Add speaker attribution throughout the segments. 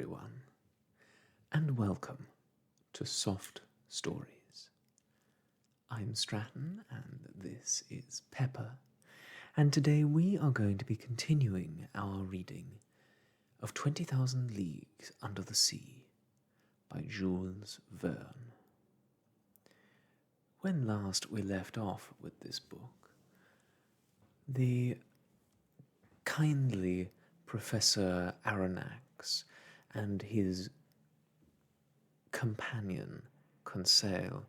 Speaker 1: everyone, and welcome to Soft Stories. I'm Stratton, and this is Pepper, and today we are going to be continuing our reading of 20,000 Leagues Under the Sea by Jules Verne. When last we left off with this book, the kindly Professor Aronnax and his companion, Conseil,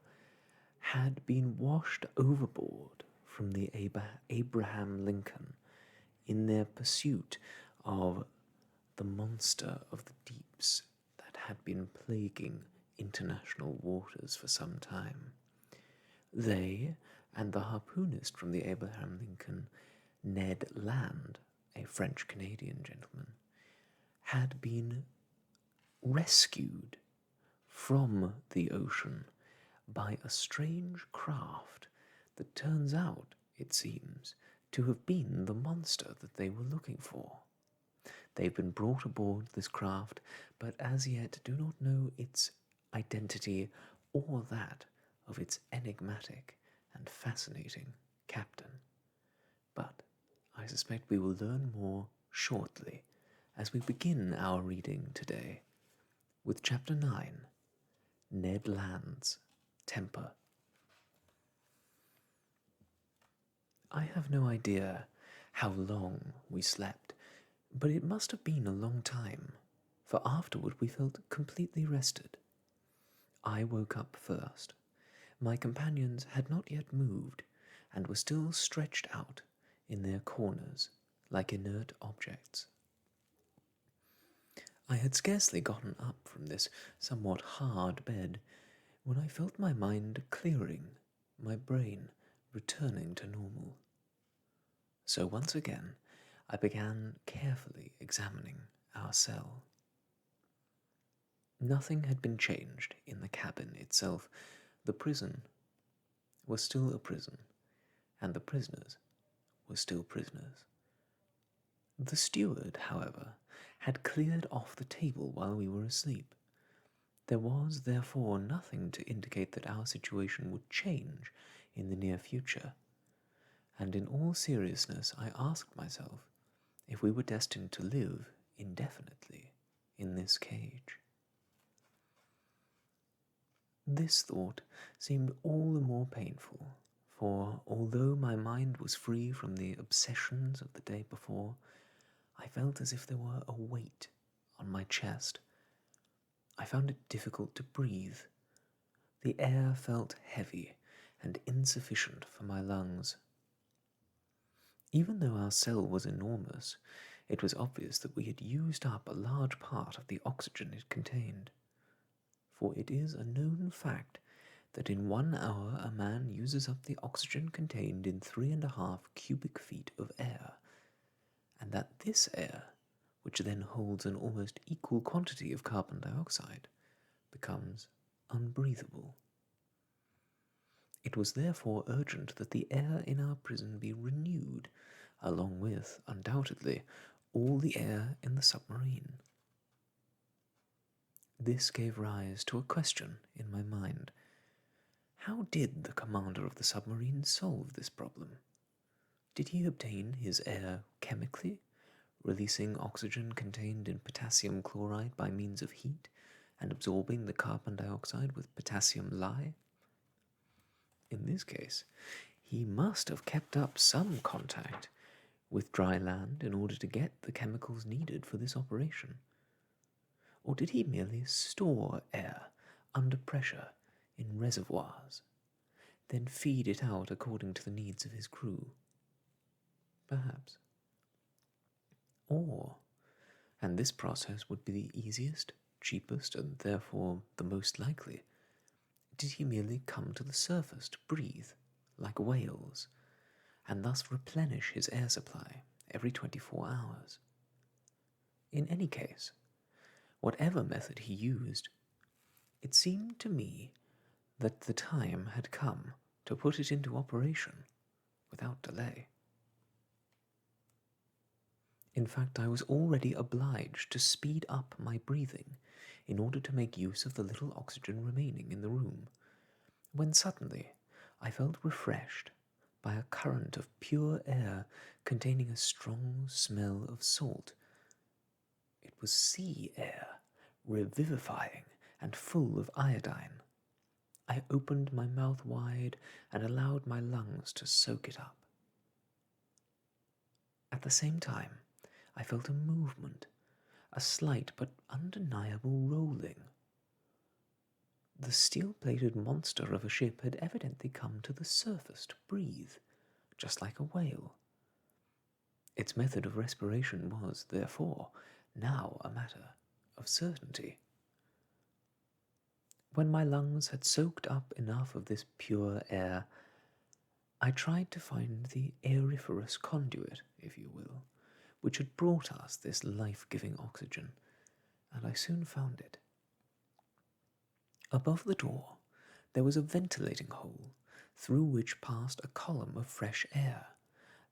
Speaker 1: had been washed overboard from the Abraham Lincoln in their pursuit of the monster of the deeps that had been plaguing international waters for some time. They and the harpoonist from the Abraham Lincoln, Ned Land, a French-Canadian gentleman, had been rescued from the ocean by a strange craft that turns out, it seems, to have been the monster that they were looking for. They've been brought aboard this craft, but as yet do not know its identity or that of its enigmatic and fascinating captain. But I suspect we will learn more shortly as we begin our reading today with Chapter 9, Ned Land's Temper. I have no idea how long we slept, but it must have been a long time, for afterward we felt completely rested. I woke up first. My companions had not yet moved, and were still stretched out in their corners like inert objects. I had scarcely gotten up from this somewhat hard bed when I felt my mind clearing, my brain returning to normal. So once again I began carefully examining our cell. Nothing had been changed in the cabin itself. The prison was still a prison, and the prisoners were still prisoners. The steward, however, had cleared off the table while we were asleep. There was, therefore, nothing to indicate that our situation would change in the near future, and in all seriousness I asked myself if we were destined to live indefinitely in this cage. This thought seemed all the more painful, for although my mind was free from the obsessions of the day before, I felt as if there were a weight on my chest. I found it difficult to breathe. The air felt heavy and insufficient for my lungs. Even though our cell was enormous, it was obvious that we had used up a large part of the oxygen it contained. For it is a known fact that in 1 hour a man uses up the oxygen contained in 3.5 cubic feet of air, and that this air, which then holds an almost equal quantity of carbon dioxide, becomes unbreathable. It was therefore urgent that the air in our prison be renewed, along with, undoubtedly, all the air in the submarine. This gave rise to a question in my mind. How did the commander of the submarine solve this problem? Did he obtain his air chemically, releasing oxygen contained in potassium chloride by means of heat, and absorbing the carbon dioxide with potassium lye? In this case, he must have kept up some contact with dry land in order to get the chemicals needed for this operation. Or did he merely store air under pressure in reservoirs, then feed it out according to the needs of his crew? Perhaps. Or, and this process would be the easiest, cheapest, and therefore the most likely, did he merely come to the surface to breathe, like whales, and thus replenish his air supply every 24 hours? In any case, whatever method he used, it seemed to me that the time had come to put it into operation without delay. In fact, I was already obliged to speed up my breathing in order to make use of the little oxygen remaining in the room, when suddenly I felt refreshed by a current of pure air containing a strong smell of salt. It was sea air, revivifying and full of iodine. I opened my mouth wide and allowed my lungs to soak it up. At the same time, I felt a movement, a slight but undeniable rolling. The steel-plated monster of a ship had evidently come to the surface to breathe, just like a whale. Its method of respiration was, therefore, now a matter of certainty. When my lungs had soaked up enough of this pure air, I tried to find the aeriferous conduit, if you will, which had brought us this life-giving oxygen, and I soon found it. Above the door, there was a ventilating hole, through which passed a column of fresh air,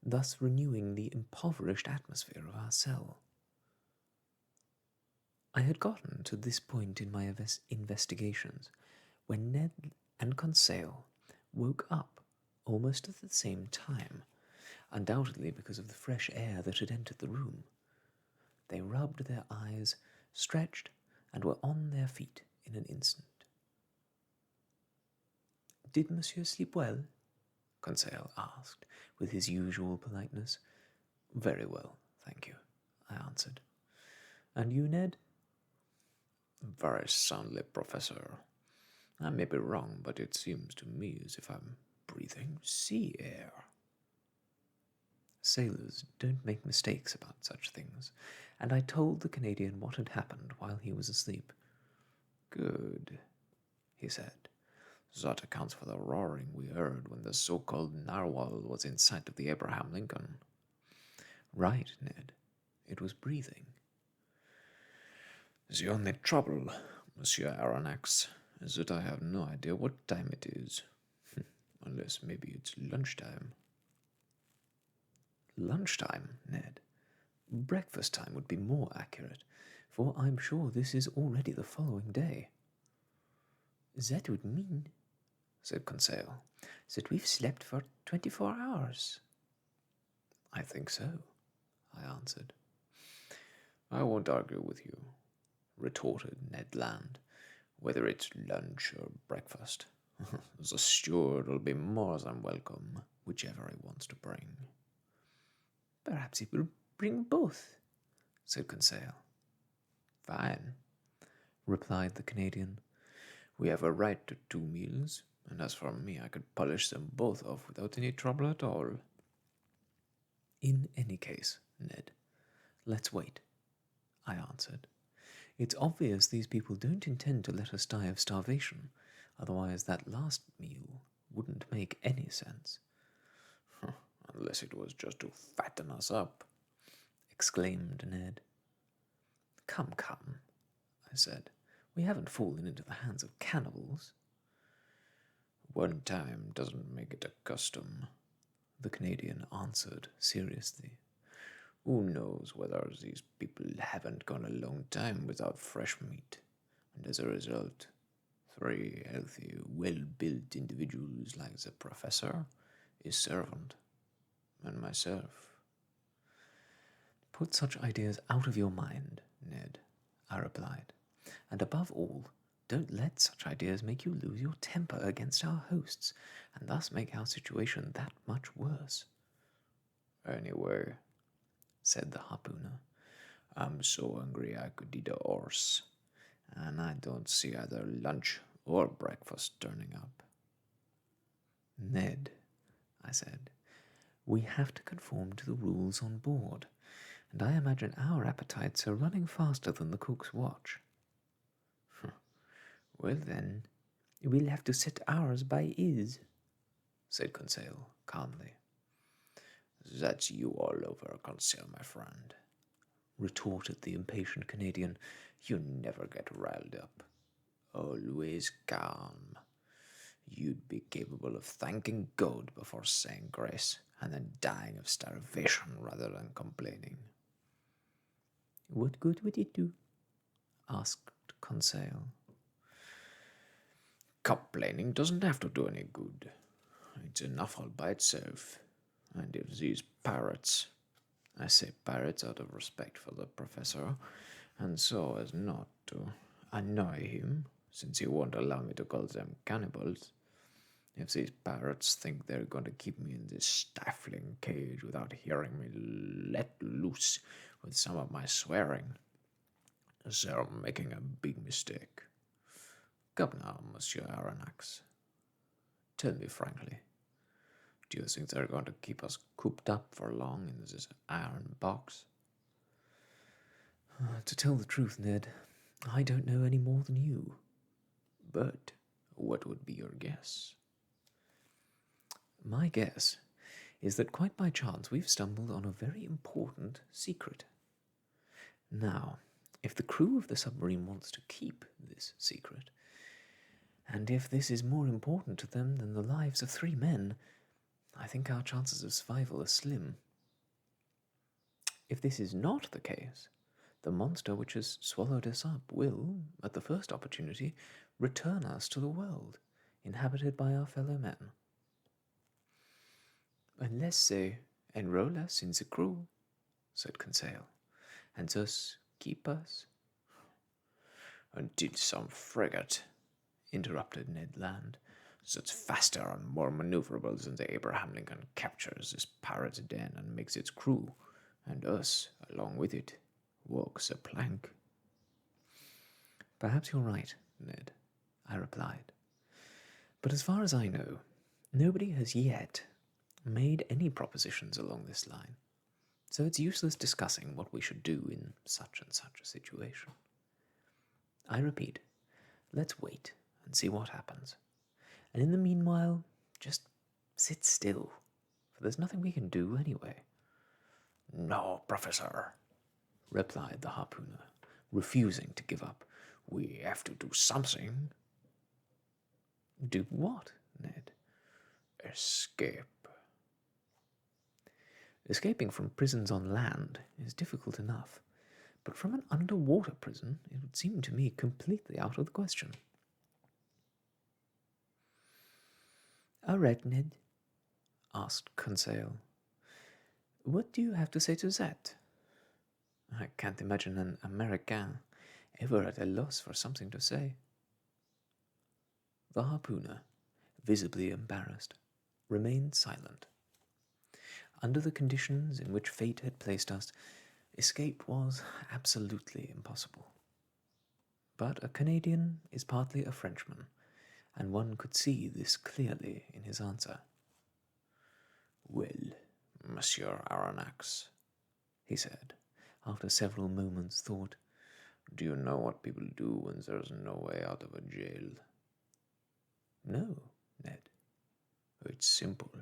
Speaker 1: thus renewing the impoverished atmosphere of our cell. I had gotten to this point in my investigations when Ned and Conseil woke up almost at the same time, undoubtedly because of the fresh air that had entered the room. They rubbed their eyes, stretched, and were on their feet in an instant. "Did Monsieur sleep well?" Conseil asked, with his usual politeness. "Very well, thank you," I answered. "And you, Ned?"
Speaker 2: "Very soundly, Professor. I may be wrong, but it seems to me as if I'm breathing sea air."
Speaker 1: Sailors don't make mistakes about such things, and I told the Canadian what had happened while he was asleep.
Speaker 2: "Good," he said. "That accounts for the roaring we heard when the so-called narwhal was in sight of the Abraham Lincoln."
Speaker 1: "Right, Ned. It was breathing."
Speaker 2: "The only trouble, Monsieur Aronnax, is that I have no idea what time it is. Unless maybe it's lunchtime."
Speaker 1: "Lunchtime, Ned? Breakfast time would be more accurate, for I'm sure this is already the following day." "That would mean," said Conseil, "that we've slept for 24 hours.
Speaker 2: "I think so," I answered. "I won't argue with you," retorted Ned Land, "whether it's lunch or breakfast. The steward'll be more than welcome, whichever he wants to bring."
Speaker 1: "Perhaps he will bring both," said Conseil.
Speaker 2: "Fine," replied the Canadian. "We have a right to 2 meals, and as for me, I could polish them both off without any trouble at all."
Speaker 1: "In any case, Ned, let's wait," I answered. "It's obvious these people don't intend to let us die of starvation, otherwise that last meal wouldn't make any sense."
Speaker 2: "Unless it was just to fatten us up,"
Speaker 1: exclaimed Ned. Come, I said. "We haven't fallen into the hands of cannibals."
Speaker 2: "One time doesn't make it a custom,"
Speaker 1: the Canadian answered seriously.
Speaker 2: "Who knows whether these people haven't gone a long time without fresh meat, and as a result, 3 healthy, well-built individuals like the Professor, his servant, and myself."
Speaker 1: "Put such ideas out of your mind, Ned," I replied. "And above all, don't let such ideas make you lose your temper against our hosts, and thus make our situation that much worse."
Speaker 2: "Anyway," said the harpooner, "I'm so hungry I could eat a horse, and I don't see either lunch or breakfast turning up."
Speaker 1: "Ned," I said, "we have to conform to the rules on board, and I imagine our appetites are running faster than the cook's watch."
Speaker 2: "Well then,
Speaker 1: we'll have to set ours by his," said Conseil calmly.
Speaker 2: "That's you all over, Conseil, my friend," retorted the impatient Canadian. "You never get riled up. Always calm. You'd be capable of thanking God before saying grace, and then dying of starvation rather than complaining."
Speaker 1: What good would it do? Asked Conseil.
Speaker 2: Complaining doesn't have to do any good. It's enough all by itself. And if these pirates, I say pirates out of respect for the professor, and so as not to annoy him, since he won't allow me to call them cannibals, if these pirates think they're going to keep me in this stifling cage without hearing me let loose with some of my swearing, they're making a big mistake. Come now, Monsieur Aronnax. Tell me frankly, do you think they're going to keep us cooped up for long in this iron box?
Speaker 1: To tell the truth, Ned, I don't know any more than you.
Speaker 2: But what would be your guess?
Speaker 1: My guess is that quite by chance we've stumbled on a very important secret. Now, if the crew of the submarine wants to keep this secret, and if this is more important to them than the lives of 3 men, I think our chances of survival are slim. If this is not the case, the monster which has swallowed us up will, at the first opportunity, return us to the world, inhabited by our fellow men. Unless they enroll us in the crew, said Conseil, and thus keep us.
Speaker 2: Until some frigate, interrupted Ned Land, that's faster and more maneuverable than the Abraham Lincoln captures this pirate's den and makes its crew, and us along with it, walk the plank.
Speaker 1: Perhaps you're right, Ned, I replied. But as far as I know, nobody has yet made any propositions along this line, so it's useless discussing what we should do in such and such a situation. I repeat, let's wait and see what happens. And in the meanwhile, just sit still, for there's nothing we can do anyway.
Speaker 2: No, Professor, replied the harpooner, refusing to give up. We have to do something.
Speaker 1: Do what, Ned?
Speaker 2: Escape.
Speaker 1: Escaping from prisons on land is difficult enough, but from an underwater prison it would seem to me completely out of the question. All right, Ned, asked Conseil. What do you have to say to that? I can't imagine an American ever at a loss for something to say. The harpooner, visibly embarrassed, remained silent. Under the conditions in which fate had placed us, escape was absolutely impossible. But a Canadian is partly a Frenchman, and one could see this clearly in his answer.
Speaker 2: Well, Monsieur Aronnax, he said,
Speaker 1: after several moments' thought,
Speaker 2: do you know what people do when there's no way out of a jail?
Speaker 1: No, Ned.
Speaker 2: It's simple.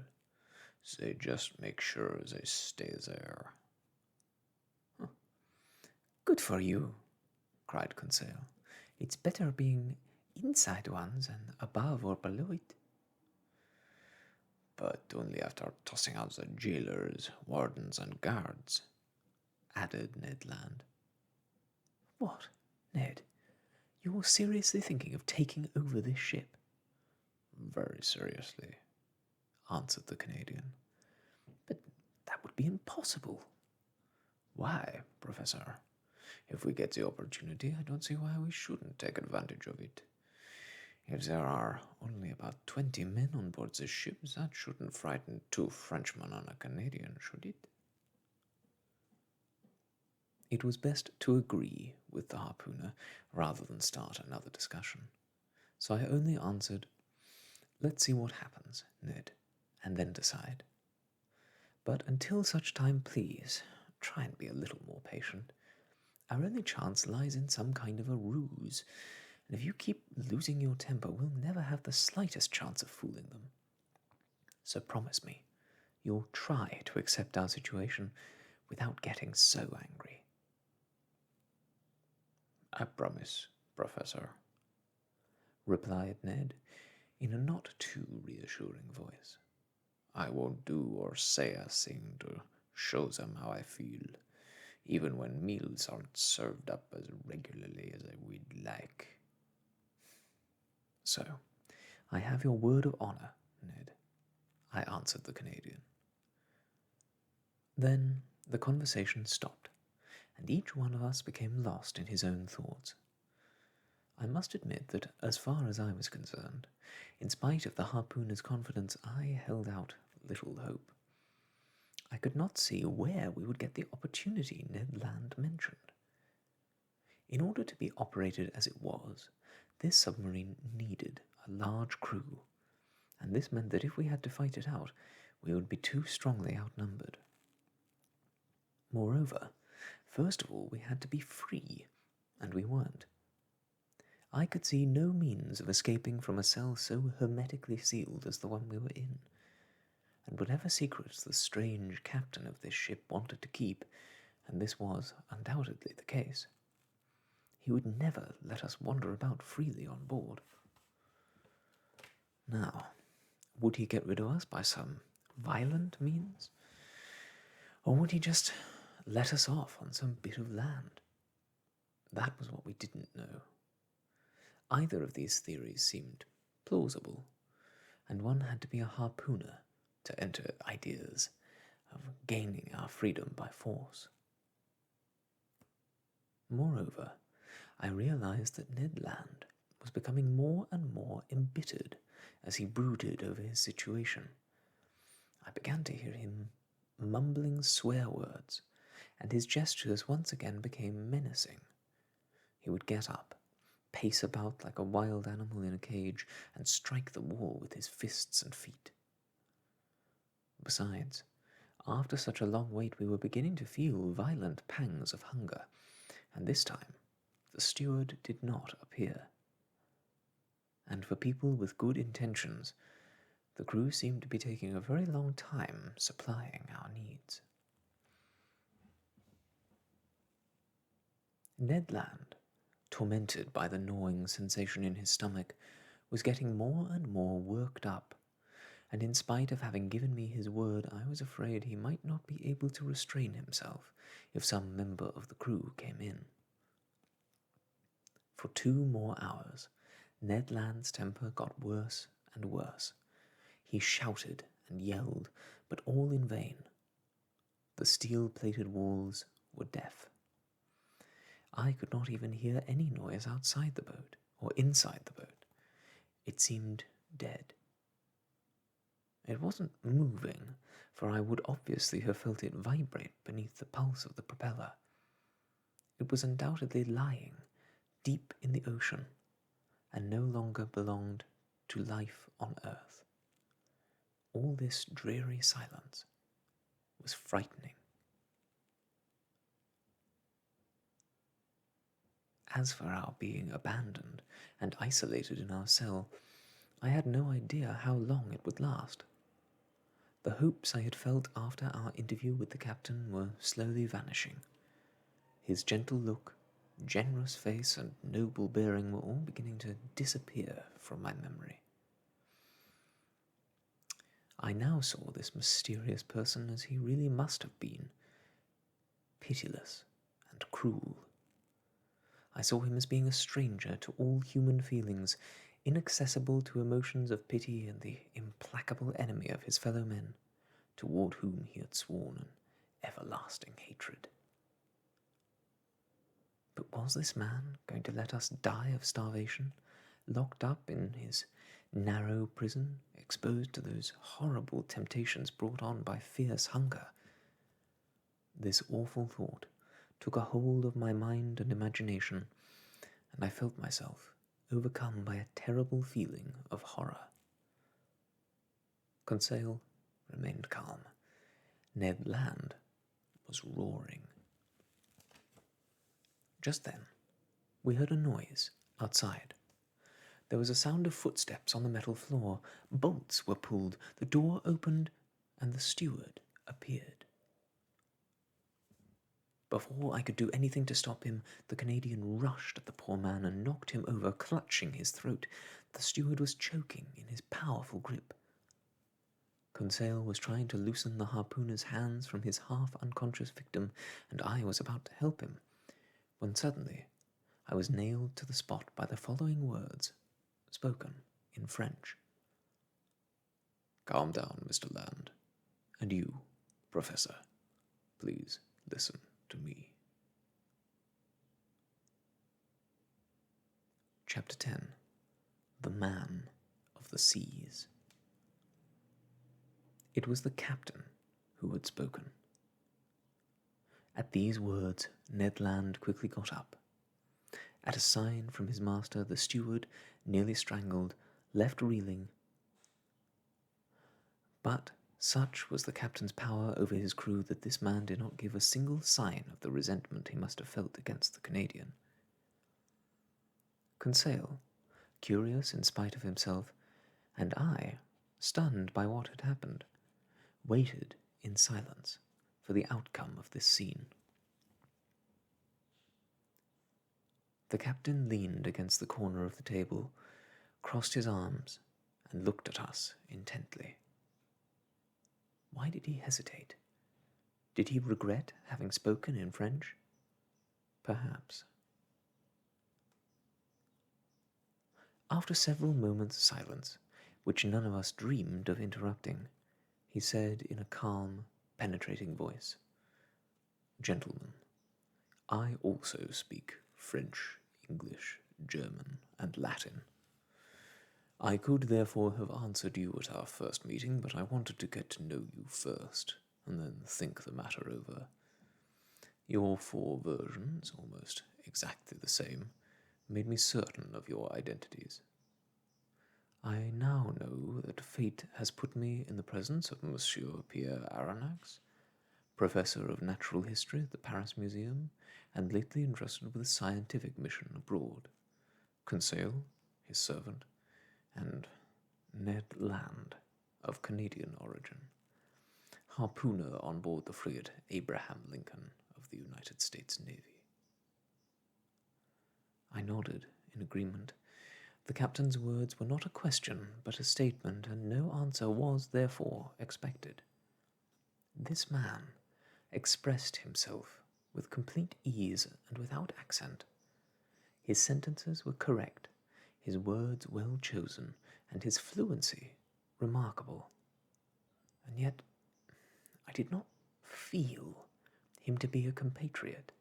Speaker 2: They just make sure they stay there.
Speaker 1: Huh. Good for you, cried Conseil. It's better being inside one than above or below it.
Speaker 2: But only after tossing out the jailers, wardens, and guards, added Ned Land.
Speaker 1: What, Ned? You're seriously thinking of taking over this ship?
Speaker 2: Very seriously, answered the Canadian.
Speaker 1: But that would be impossible.
Speaker 2: Why, Professor? If we get the opportunity, I don't see why we shouldn't take advantage of it. If there are only about 20 men on board this ship, that shouldn't frighten 2 Frenchmen and a Canadian, should it?
Speaker 1: It was best to agree with the harpooner rather than start another discussion. So I only answered, let's see what happens, Ned, and then decide. But until such time, please, try and be a little more patient. Our only chance lies in some kind of a ruse, and if you keep losing your temper, we'll never have the slightest chance of fooling them. So promise me, you'll try to accept our situation without getting so angry.
Speaker 2: I promise, Professor,
Speaker 1: replied Ned, in a not too reassuring voice.
Speaker 2: I won't do or say a thing to show them how I feel, even when meals aren't served up as regularly as we'd like.
Speaker 1: So, I have your word of honor, Ned, I answered the Canadian. Then the conversation stopped, and each one of us became lost in his own thoughts. I must admit that, as far as I was concerned, in spite of the harpooner's confidence, I held out little hope. I could not see where we would get the opportunity Ned Land mentioned. In order to be operated as it was, this submarine needed a large crew, and this meant that if we had to fight it out, we would be too strongly outnumbered. Moreover, first of all, we had to be free, and we weren't. I could see no means of escaping from a cell so hermetically sealed as the one we were in, and whatever secrets the strange captain of this ship wanted to keep, and this was undoubtedly the case, he would never let us wander about freely on board. Now, would he get rid of us by some violent means? Or would he just let us off on some bit of land? That was what we didn't know. Either of these theories seemed plausible, and one had to be a harpooner to enter ideas of gaining our freedom by force. Moreover, I realized that Ned Land was becoming more and more embittered as he brooded over his situation. I began to hear him mumbling swear words, and his gestures once again became menacing. He would get up, pace about like a wild animal in a cage, and strike the wall with his fists and feet. Besides, after such a long wait, we were beginning to feel violent pangs of hunger, and this time the steward did not appear. And for people with good intentions, the crew seemed to be taking a very long time supplying our needs. Ned Land, tormented by the gnawing sensation in his stomach, was getting more and more worked up, and in spite of having given me his word, I was afraid he might not be able to restrain himself if some member of the crew came in. For 2 more hours, Ned Land's temper got worse and worse. He shouted and yelled, but all in vain. The steel-plated walls were deaf. I could not even hear any noise outside the boat or inside the boat. It seemed dead. It wasn't moving, for I would obviously have felt it vibrate beneath the pulse of the propeller. It was undoubtedly lying deep in the ocean, and no longer belonged to life on Earth. All this dreary silence was frightening. As for our being abandoned and isolated in our cell, I had no idea how long it would last. The hopes I had felt after our interview with the captain were slowly vanishing. His gentle look, generous face, and noble bearing were all beginning to disappear from my memory. I now saw this mysterious person as he really must have been, pitiless and cruel. I saw him as being a stranger to all human feelings, inaccessible to emotions of pity, and the implacable enemy of his fellow men, toward whom he had sworn an everlasting hatred. But was this man going to let us die of starvation, locked up in his narrow prison, exposed to those horrible temptations brought on by fierce hunger? This awful thought took a hold of my mind and imagination, and I felt myself overcome by a terrible feeling of horror. Conseil remained calm. Ned Land was roaring. Just then, we heard a noise outside. There was a sound of footsteps on the metal floor. Bolts were pulled, the door opened, and the steward appeared. Before I could do anything to stop him, the Canadian rushed at the poor man and knocked him over, clutching his throat. The steward was choking in his powerful grip. Conseil was trying to loosen the harpooner's hands from his half-unconscious victim, and I was about to help him, when suddenly I was nailed to the spot by the following words, spoken in French.
Speaker 2: "Calm down, Mr. Land. And you, Professor, please listen to me."
Speaker 1: Chapter 10. The Man of the Seas. It was the captain who had spoken. At these words, Ned Land quickly got up. At a sign from his master, the steward, nearly strangled, left reeling. But such was the captain's power over his crew that this man did not give a single sign of the resentment he must have felt against the Canadian. Conseil, curious in spite of himself, and I, stunned by what had happened, waited in silence for the outcome of this scene. The captain leaned against the corner of the table, crossed his arms, and looked at us intently. Why did he hesitate? Did he regret having spoken in French? Perhaps. After several moments' silence, which none of us dreamed of interrupting, he said in a calm, penetrating voice, "Gentlemen, I also speak French, English, German, and Latin. I could therefore have answered you at our first meeting, but I wanted to get to know you first, and then think the matter over. Your 4 versions, almost exactly the same, made me certain of your identities. I now know that fate has put me in the presence of Monsieur Pierre Aronnax, Professor of Natural History at the Paris Museum, and lately entrusted with a scientific mission abroad. Conseil, his servant, and Ned Land, of Canadian origin, harpooner on board the frigate Abraham Lincoln of the United States Navy." I nodded in agreement. The captain's words were not a question, but a statement, and no answer was, therefore, expected. This man expressed himself with complete ease and without accent. His sentences were correct, his words well chosen, and his fluency remarkable. And yet I did not feel him to be a compatriot.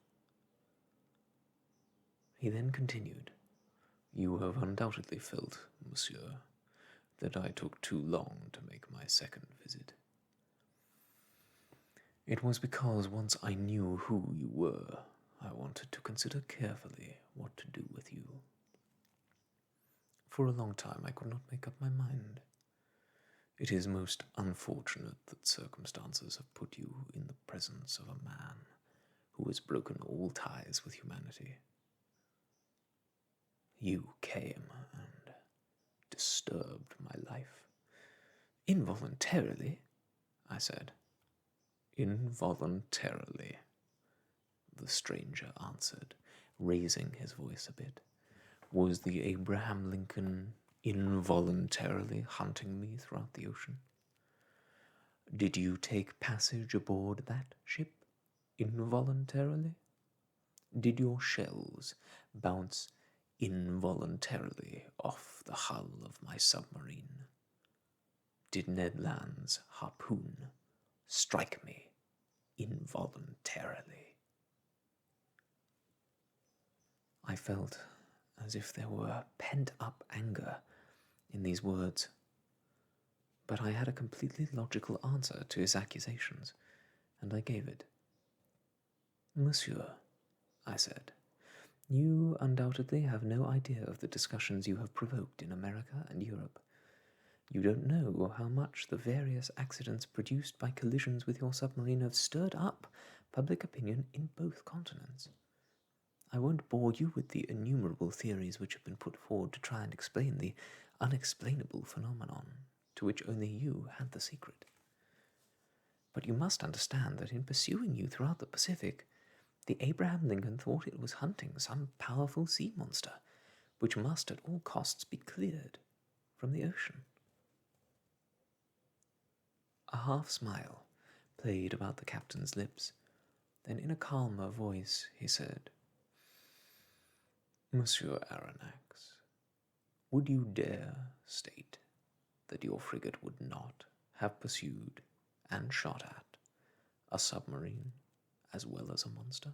Speaker 1: He then continued, "You have undoubtedly felt, monsieur, that I took too long to make my second visit. It was because once I knew who you were, I wanted to consider carefully what to do with you. For a long time I could not make up my mind. It is most unfortunate that circumstances have put you in the presence of a man who has broken all ties with humanity. You came and disturbed my life." "Involuntarily," I said. "Involuntarily," the stranger answered, raising his voice a bit. "Was the Abraham Lincoln involuntarily hunting me throughout the ocean? Did you take passage aboard that ship involuntarily? Did your shells bounce involuntarily off the hull of my submarine? Did Ned Land's harpoon strike me involuntarily?" I felt as if there were pent-up anger in these words, but I had a completely logical answer to his accusations, and I gave it. "Monsieur," I said, "you undoubtedly have no idea of the discussions you have provoked in America and Europe. You don't know how much the various accidents produced by collisions with your submarine have stirred up public opinion in both continents. I won't bore you with the innumerable theories which have been put forward to try and explain the unexplainable phenomenon to which only you had the secret. But you must understand that in pursuing you throughout the Pacific, the Abraham Lincoln thought it was hunting some powerful sea monster, which must at all costs be cleared from the ocean. A half smile played about the captain's lips. Then in a calmer voice he said, "Monsieur Aronnax, would you dare state that your frigate would not have pursued and shot at a submarine as well as a monster?"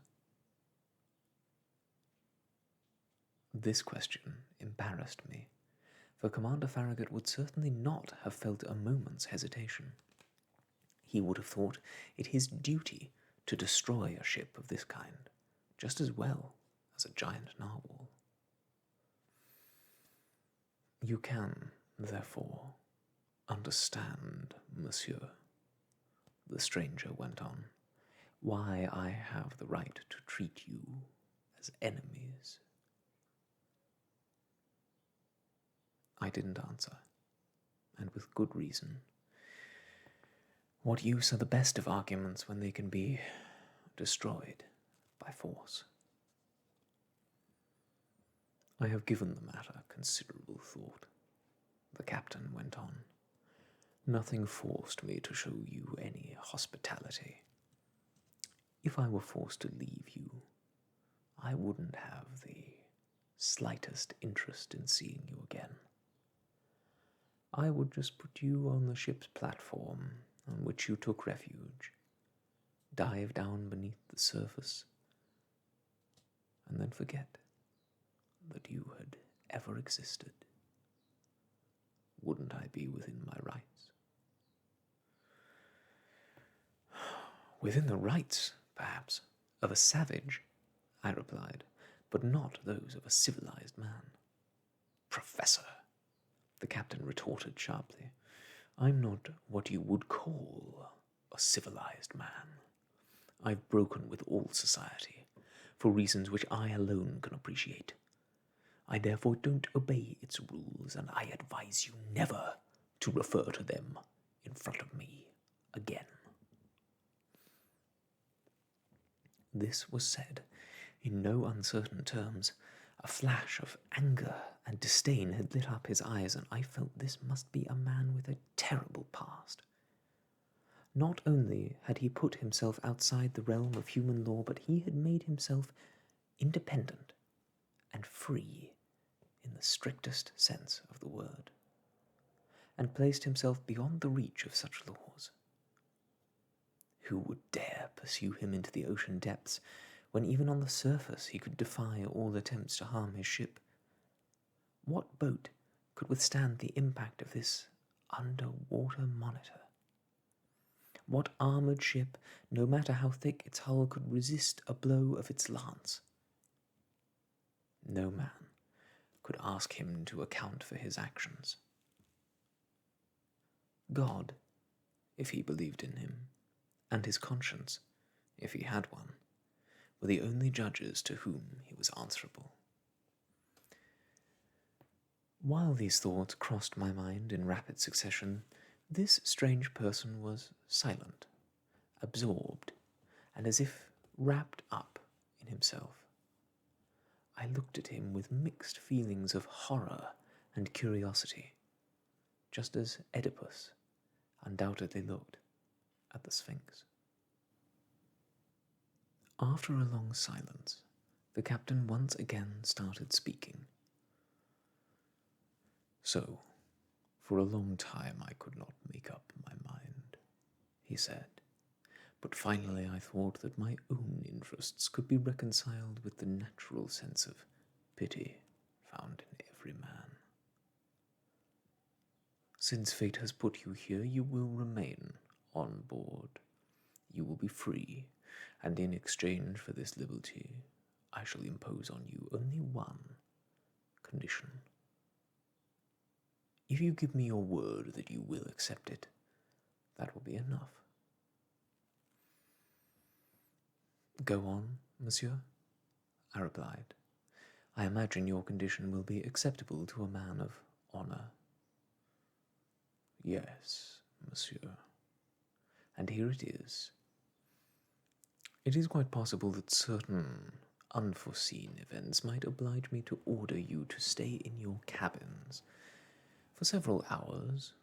Speaker 1: This question embarrassed me, for Commander Farragut would certainly not have felt a moment's hesitation. He would have thought it his duty to destroy a ship of this kind, just as well as a giant narwhal. "You can, therefore, understand, monsieur," the stranger went on, "why I have the right to treat you as enemies." I didn't answer, and with good reason. What use are the best of arguments when they can be destroyed by force? "I have given the matter considerable thought," the captain went on. "Nothing forced me to show you any hospitality. If I were forced to leave you, I wouldn't have the slightest interest in seeing you again. I would just put you on the ship's platform on which you took refuge, dive down beneath the surface, and then forget that you had ever existed. Wouldn't I be within my rights?" "Within the rights, perhaps, of a savage," I replied, "but not those of a civilized man." "Professor," the captain retorted sharply, "I'm not what you would call a civilized man. I've broken with all society, for reasons which I alone can appreciate. I therefore don't obey its rules, and I advise you never to refer to them in front of me again." This was said in no uncertain terms. A flash of anger and disdain had lit up his eyes, and I felt this must be a man with a terrible past. Not only had he put himself outside the realm of human law, but he had made himself independent and free in the strictest sense of the word, and placed himself beyond the reach of such laws. Who would dare pursue him into the ocean depths, when even on the surface he could defy all attempts to harm his ship? What boat could withstand the impact of this underwater monitor? What armoured ship, no matter how thick its hull, could resist a blow of its lance? No man could ask him to account for his actions. God, if he believed in him, and his conscience, if he had one, were the only judges to whom he was answerable. While these thoughts crossed my mind in rapid succession, this strange person was silent, absorbed, and as if wrapped up in himself. I looked at him with mixed feelings of horror and curiosity, just as Oedipus undoubtedly looked at the Sphinx. After a long silence, the captain once again started speaking. "So, for a long time I could not make up my mind," he said, "but finally I thought that my own interests could be reconciled with the natural sense of pity found in every man. Since fate has put you here, you will remain on board. You will be free, and in exchange for this liberty, I shall impose on you only one condition. If you give me your word that you will accept it, that will be enough." "Go on, monsieur," I replied. "I imagine your condition will be acceptable to a man of honour." "Yes, monsieur, and here it is. It is quite possible that certain unforeseen events might oblige me to order you to stay in your cabins for several hours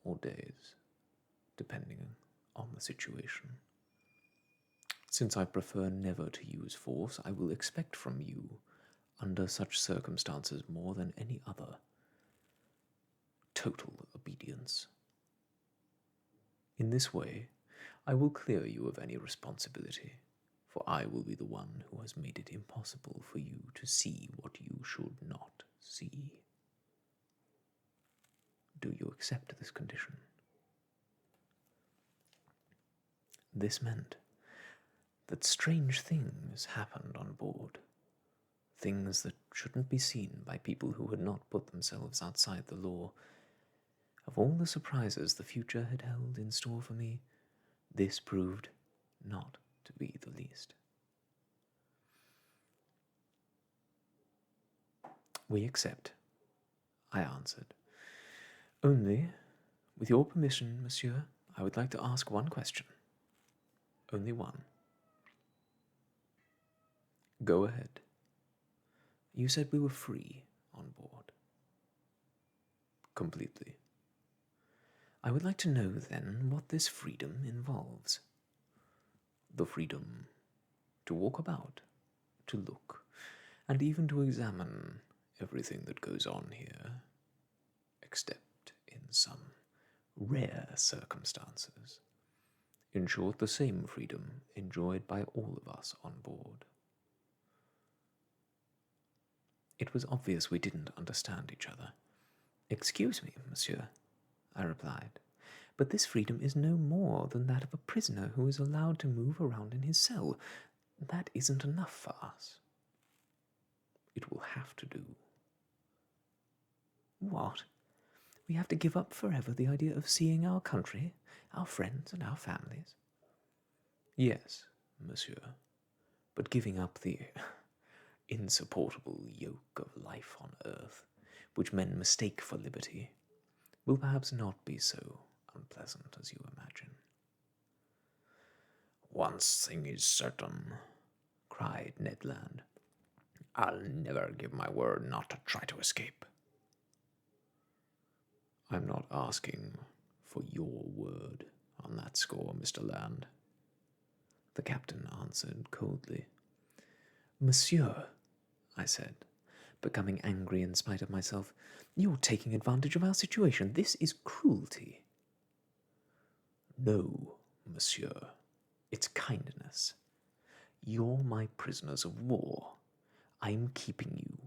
Speaker 1: or days, depending on the situation. Since I prefer never to use force, I will expect from you, under such circumstances more than any other, total obedience. In this way, I will clear you of any responsibility, for I will be the one who has made it impossible for you to see what you should not see. Do you accept this condition? This meant that strange things happened on board, things that shouldn't be seen by people who had not put themselves outside the law. Of all the surprises the future had held in store for me, this proved not to be the least. We accept, I answered. Only, with your permission, monsieur, I would like to ask one question. Only one. Go ahead. You said we were free on board. Completely. I would like to know, then, what this freedom involves. The freedom to walk about, to look, and even to examine everything that goes on here, except in some rare circumstances. In short, the same freedom enjoyed by all of us on board. It was obvious we didn't understand each other. Excuse me, monsieur, I replied, but this freedom is no more than that of a prisoner who is allowed to move around in his cell. That isn't enough for us. It will have to do. What? We have to give up forever the idea of seeing our country, our friends, and our families? Yes, monsieur, but giving up the insupportable yoke of life on earth, which men mistake for liberty, will perhaps not be so unpleasant as you imagine.
Speaker 2: One thing is certain, cried Ned Land. I'll never give my word not to try to escape.
Speaker 1: I'm not asking for your word on that score, Mr. Land, the captain answered coldly. Monsieur, I said, becoming angry in spite of myself, you're taking advantage of our situation. This is cruelty. No, monsieur, it's kindness. You're my prisoners of war. I'm keeping you,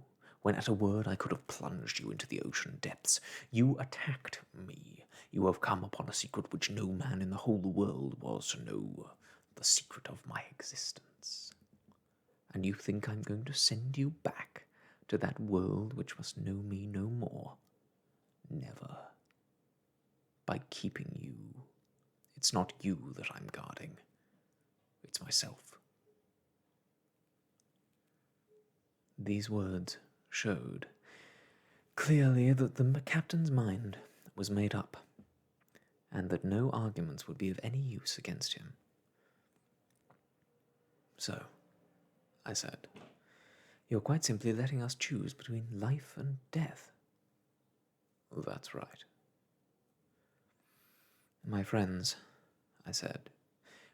Speaker 1: when at a word I could have plunged you into the ocean depths. You attacked me. You have come upon a secret which no man in the whole world was to know, the secret of my existence. And you think I'm going to send you back to that world which must know me no more? Never. By keeping you, it's not you that I'm guarding. It's myself. These words showed clearly that the captain's mind was made up, and that no arguments would be of any use against him. So, I said, you're quite simply letting us choose between life and death. That's right. My friends, I said,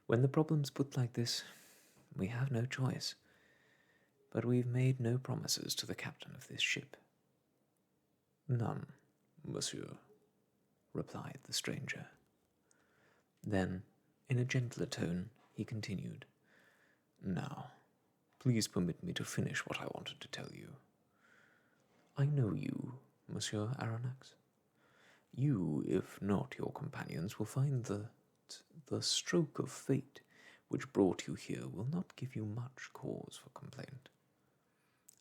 Speaker 1: when the problem's put like this, we have no choice. But we've made no promises to the captain of this ship. None, monsieur, replied the stranger. Then, in a gentler tone, he continued, Now, please permit me to finish what I wanted to tell you. I know you, Monsieur Aronnax. You, if not your companions, will find that the stroke of fate which brought you here will not give you much cause for complaint.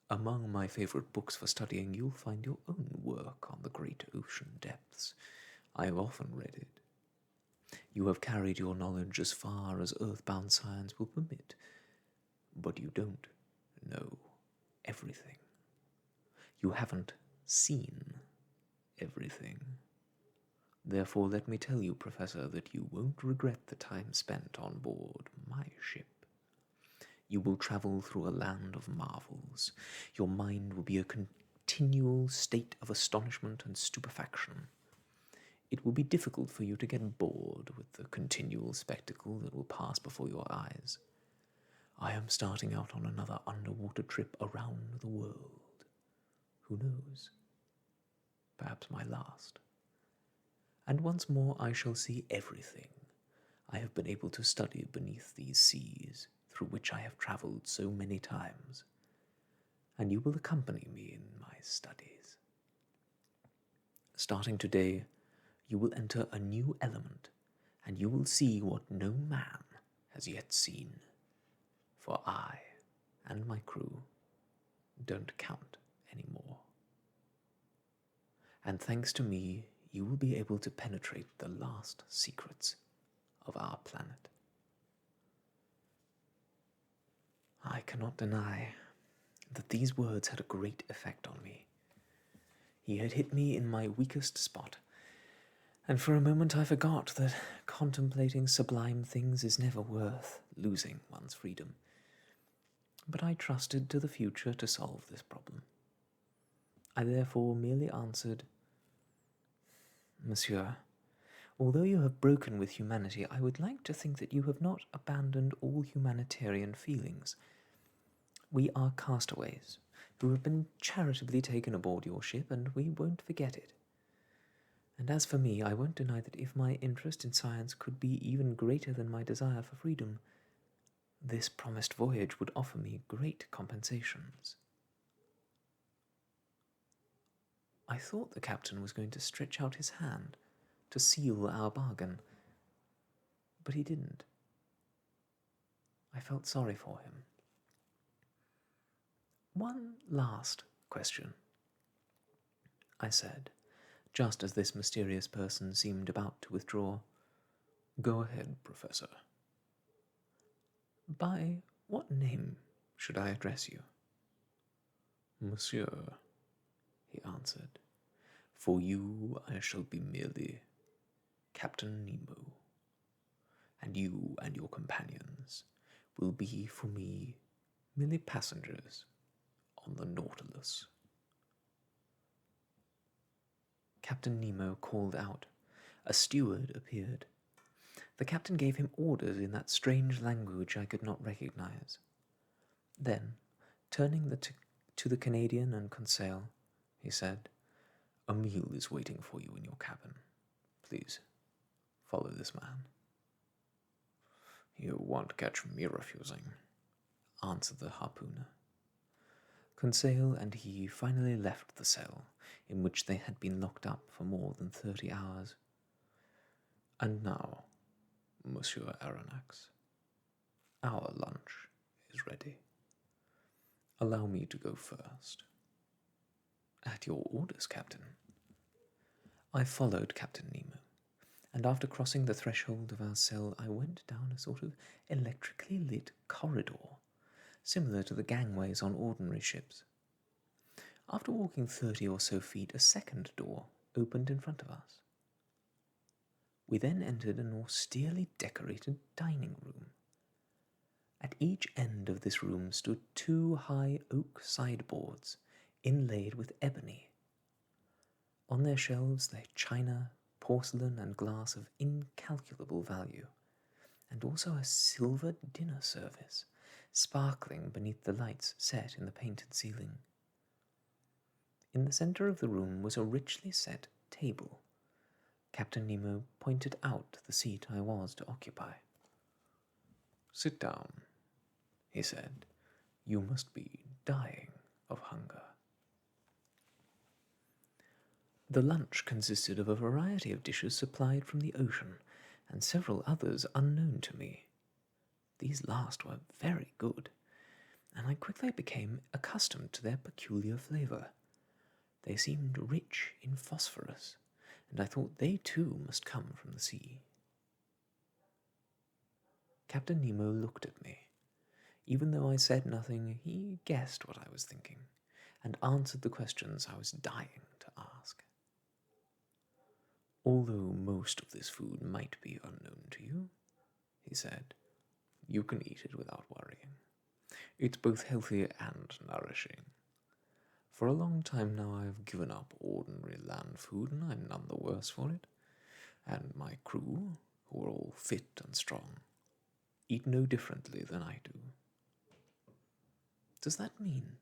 Speaker 1: Among my favorite books for studying, you'll find your own work on the great ocean depths. I have often read it. You have carried your knowledge as far as earthbound science will permit, but you don't know everything. You haven't seen everything. Therefore, let me tell you, Professor, that you won't regret the time spent on board my ship. You will travel through a land of marvels. Your mind will be a continual state of astonishment and stupefaction. it will be difficult for you to get bored with the continual spectacle that will pass before your eyes. I am starting out on another underwater trip around the world. Who knows? Perhaps my last. And once more I shall see everything I have been able to study beneath these seas through which I have travelled so many times, and you will accompany me in my studies. Starting today, you will enter a new element, and you will see what no man has yet seen, for I and my crew don't count anymore. And thanks to me, you will be able to penetrate the last secrets of our planet. I cannot deny that these words had a great effect on me. He had hit me in my weakest spot, and for a moment I forgot that contemplating sublime things is never worth losing one's freedom. But I trusted to the future to solve this problem. I therefore merely answered, Monsieur, although you have broken with humanity, I would like to think that you have not abandoned all humanitarian feelings. We are castaways who have been charitably taken aboard your ship, and we won't forget it. And as for me, I won't deny that if my interest in science could be even greater than my desire for freedom, this promised voyage would offer me great compensations. I thought the captain was going to stretch out his hand to seal our bargain, but he didn't. I felt sorry for him. One last question, I said, just as this mysterious person seemed about to withdraw.
Speaker 2: Go ahead, Professor.
Speaker 1: By what name should I address you?
Speaker 2: Monsieur, he answered, for you I shall be merely Captain Nemo, and you and your companions will be for me merely passengers on the Nautilus.
Speaker 1: Captain Nemo called out. A steward appeared. The captain gave him orders in that strange language I could not recognize. Then, turning to the Canadian and Conseil, he said,
Speaker 2: A meal is waiting for you in your cabin. Please, follow this man. You won't catch me refusing, answered the harpooner.
Speaker 1: Conseil and he finally left the cell in which they had been locked up for more than 30 hours.
Speaker 2: And now, Monsieur Aronnax, our lunch is ready. Allow me to go first.
Speaker 1: At your orders, Captain. I followed Captain Nemo, and after crossing the threshold of our cell, I went down a sort of electrically lit corridor, similar to the gangways on ordinary ships. After walking 30 or so feet, a second door opened in front of us. We then entered an austerely decorated dining room. At each end of this room stood 2 high oak sideboards inlaid with ebony. On their shelves lay china, porcelain, and glass of incalculable value, and also a silver dinner service, sparkling beneath the lights set in the painted ceiling. In the center of the room was a richly set table. Captain Nemo pointed out the seat I was to occupy.
Speaker 2: Sit down, he said. You must be dying of hunger.
Speaker 1: The lunch consisted of a variety of dishes supplied from the ocean, and several others unknown to me. These last were very good, and I quickly became accustomed to their peculiar flavor. They seemed rich in phosphorus, and I thought they too must come from the sea. Captain Nemo looked at me. Even though I said nothing, he guessed what I was thinking, and answered the questions I was dying to ask.
Speaker 2: Although most of this food might be unknown to you, he said, you can eat it without worrying. It's both healthy and nourishing. For a long time now I have given up ordinary land food, and I'm none the worse for it. and my crew, who are all fit and strong, eat no differently than I do.
Speaker 1: Does that mean,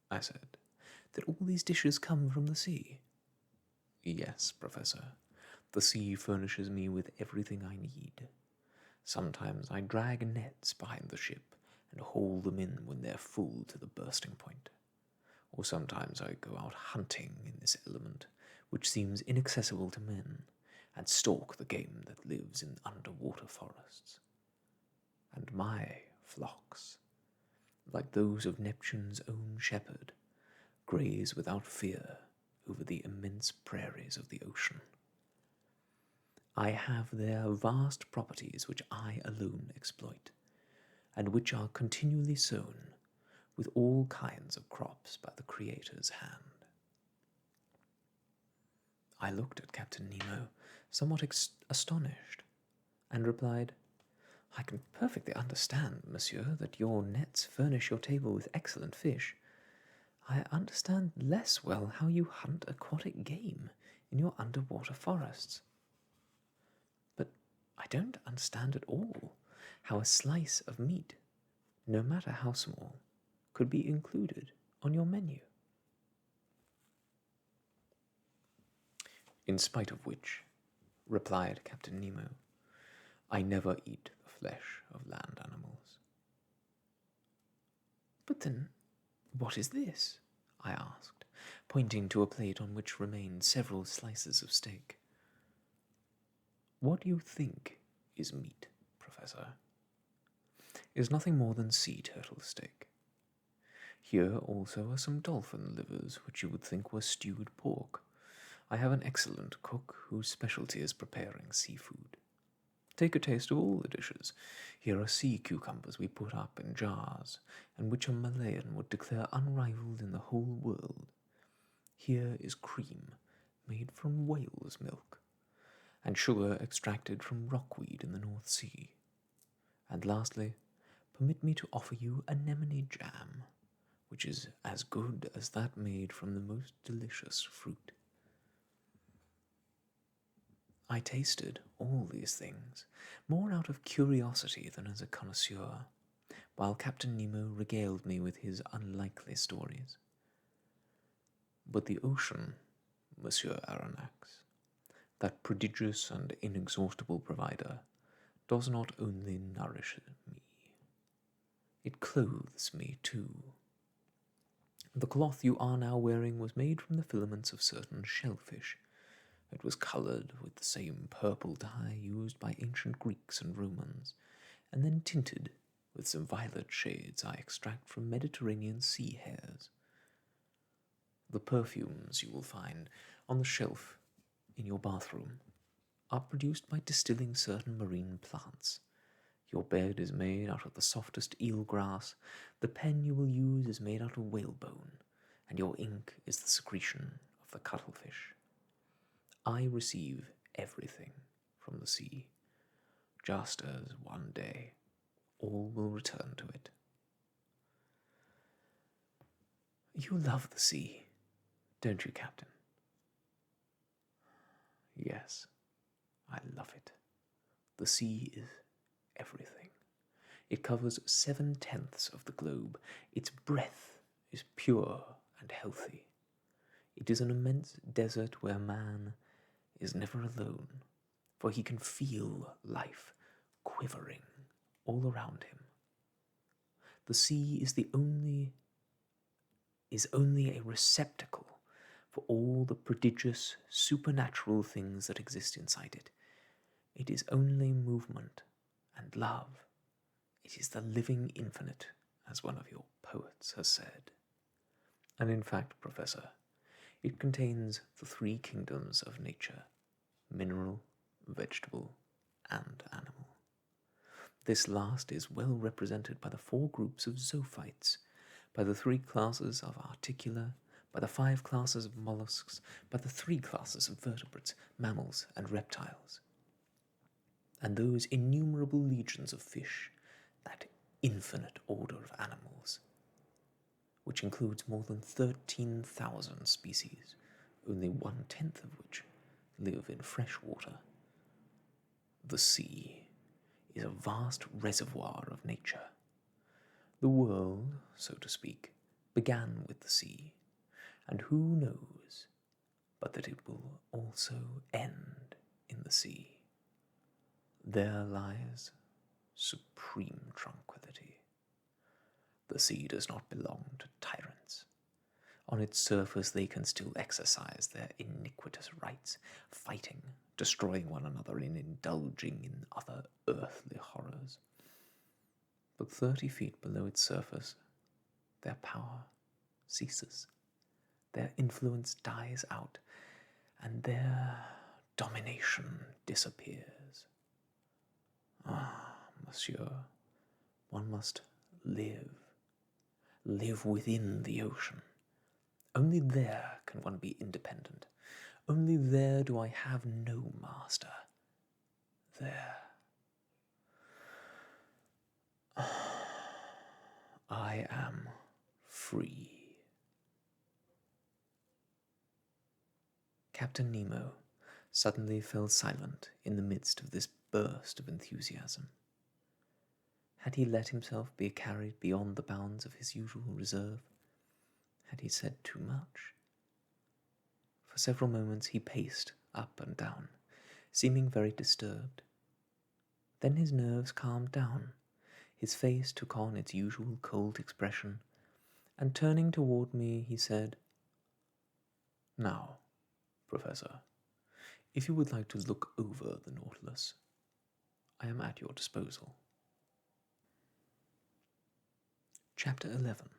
Speaker 1: I said, that all these dishes come from the sea?
Speaker 2: Yes, Professor. The sea furnishes me with everything I need. Sometimes I drag nets behind the ship and haul them in when they're full to the bursting point. Or sometimes I go out hunting in this element, which seems inaccessible to men, and stalk the game that lives in underwater forests. And my flocks, like those of Neptune's own shepherd, graze without fear over the immense prairies of the ocean. I have there vast properties which I alone exploit, and which are continually sown with all kinds of crops by the Creator's hand.
Speaker 1: I looked at Captain Nemo, somewhat astonished, and replied, I can perfectly understand, monsieur, that your nets furnish your table with excellent fish. I understand less well how you hunt aquatic game in your underwater forests. But I don't understand at all how a slice of meat, no matter how small, could be included on your menu.
Speaker 2: In spite of which, replied Captain Nemo, I never eat the flesh of land animals.
Speaker 1: But then, what is this? I asked, pointing to a plate on which remained several slices of steak.
Speaker 2: What you think is meat, Professor, is nothing more than sea turtle steak. Here also are some dolphin livers which you would think were stewed pork. I have an excellent cook whose specialty is preparing seafood. Take a taste of all the dishes. Here are sea cucumbers we put up in jars, and which a Malayan would declare unrivaled in the whole world. Here is cream made from whale's milk, and sugar extracted from rockweed in the North Sea. And lastly, permit me to offer you anemone jam, which is as good as that made from the most delicious fruit.
Speaker 1: I tasted all these things, more out of curiosity than as a connoisseur, while Captain Nemo regaled me with his unlikely stories.
Speaker 2: But the ocean, Monsieur Aronnax, that prodigious and inexhaustible provider, does not only nourish me, it clothes me too.
Speaker 1: The cloth you are now wearing was made from the filaments of certain shellfish.
Speaker 2: It was colored with the same purple dye used by ancient Greeks and Romans, and then tinted with some violet shades I extract from Mediterranean sea hares. The perfumes you will find on the shelf in your bathroom are produced by distilling certain marine plants. Your bed is made out of the softest eel grass, the pen you will use is made out of whalebone, and your ink is the secretion of the cuttlefish. I receive everything from the sea, just as one day all will return to it.
Speaker 1: You love the sea, don't you, Captain?
Speaker 2: Yes, I love it. The sea is everything. It covers 7/10 of the globe. Its breath is pure and healthy. It is an immense desert where man is never alone, for he can feel life quivering all around him. The sea is only a receptacle for all the prodigious supernatural things that exist inside it. It is only movement and love. It is the living infinite, as one of your poets has said. And in fact, Professor, it contains the three kingdoms of nature: mineral, vegetable, and animal. This last is well represented by the 4 groups of zoophytes, by the 3 classes of articula, by the 5 classes of mollusks, by the 3 classes of vertebrates, mammals, and reptiles. And those innumerable legions of fish, that infinite order of animals, which includes more than 13,000 species, only 1/10 of which live in fresh water,
Speaker 1: The sea is a vast reservoir of nature. The world, so to speak, began with the sea, and who knows but that it will also end in the sea. There lies supreme tranquility. The sea does not belong to tyrants. On its surface they can still exercise their iniquitous rights, fighting, destroying one another, and indulging in other earthly horrors. But 30 feet below its surface, their power ceases, their influence dies out, and their domination disappears. Ah, monsieur, one must live within the ocean. Only there can one be independent. Only there do I have no master. There. I am free. Captain Nemo suddenly fell silent in the midst of this burst of enthusiasm. Had he let himself be carried beyond the bounds of his usual reserve? Had he said too much? For several moments he paced up and down, seeming very disturbed. Then his nerves calmed down, his face took on its usual cold expression, and turning toward me, he said, "Now, Professor, if you would like to look over the Nautilus, I am at your disposal." Chapter 11.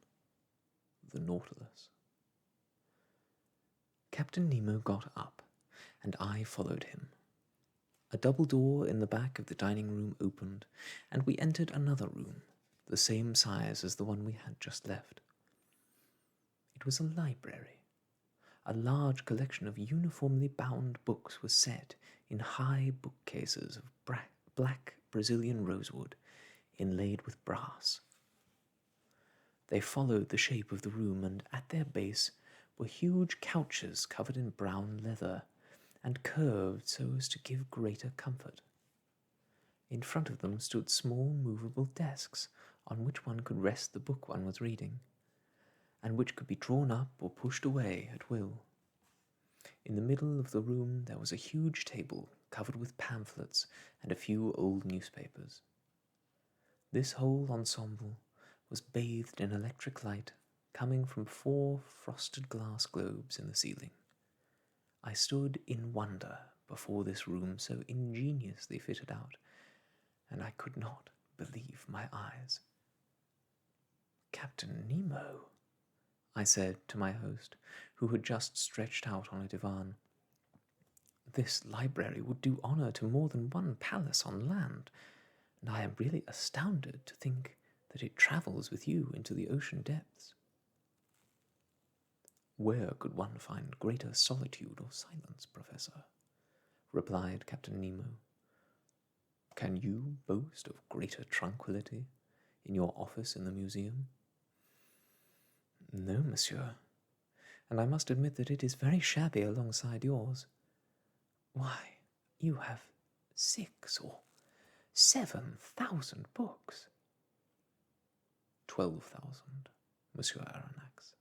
Speaker 1: The Nautilus. Captain Nemo got up, and I followed him. A double door in the back of the dining room opened, and we entered another room, the same size as the one we had just left. It was a library. A large collection of uniformly bound books was set in high bookcases of black Brazilian rosewood, inlaid with brass. They followed the shape of the room, and at their base were huge couches covered in brown leather, and curved so as to give greater comfort. In front of them stood small movable desks, on which one could rest the book one was reading, and which could be drawn up or pushed away at will. In the middle of the room there was a huge table covered with pamphlets and a few old newspapers. This whole ensemble was bathed in electric light coming from 4 frosted glass globes in the ceiling. I stood in wonder before this room so ingeniously fitted out, and I could not believe my eyes. "Captain Nemo," I said to my host, who had just stretched out on a divan, "this library would do honor to more than one palace on land, and I am really astounded to think that it travels with you into the ocean depths." "Where could one find greater solitude or silence, Professor?" replied Captain Nemo. "Can you boast of greater tranquility in your office in the museum?" "No, monsieur, and I must admit that it is very shabby alongside yours. Why, you have 6,000 or 7,000 books." 12,000, Monsieur Aronnax.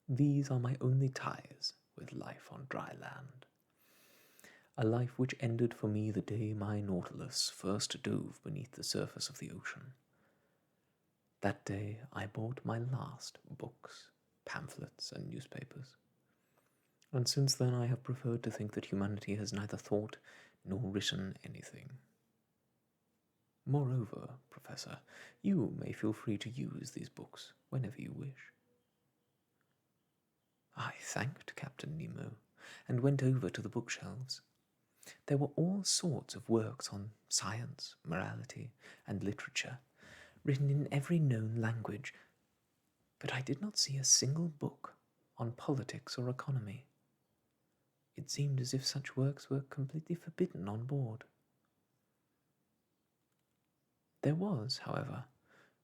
Speaker 1: These are my only ties with life on dry land. A life which ended for me the day my Nautilus first dove beneath the surface of the ocean. That day I bought my last books, pamphlets, and newspapers. And since then I have preferred to think that humanity has neither thought nor written anything. Moreover, Professor, you may feel free to use these books whenever you wish." I thanked Captain Nemo and went over to the bookshelves. There were all sorts of works on science, morality, and literature, written in every known language, but I did not see a single book on politics or economy. It seemed as if such works were completely forbidden on board. There was, however,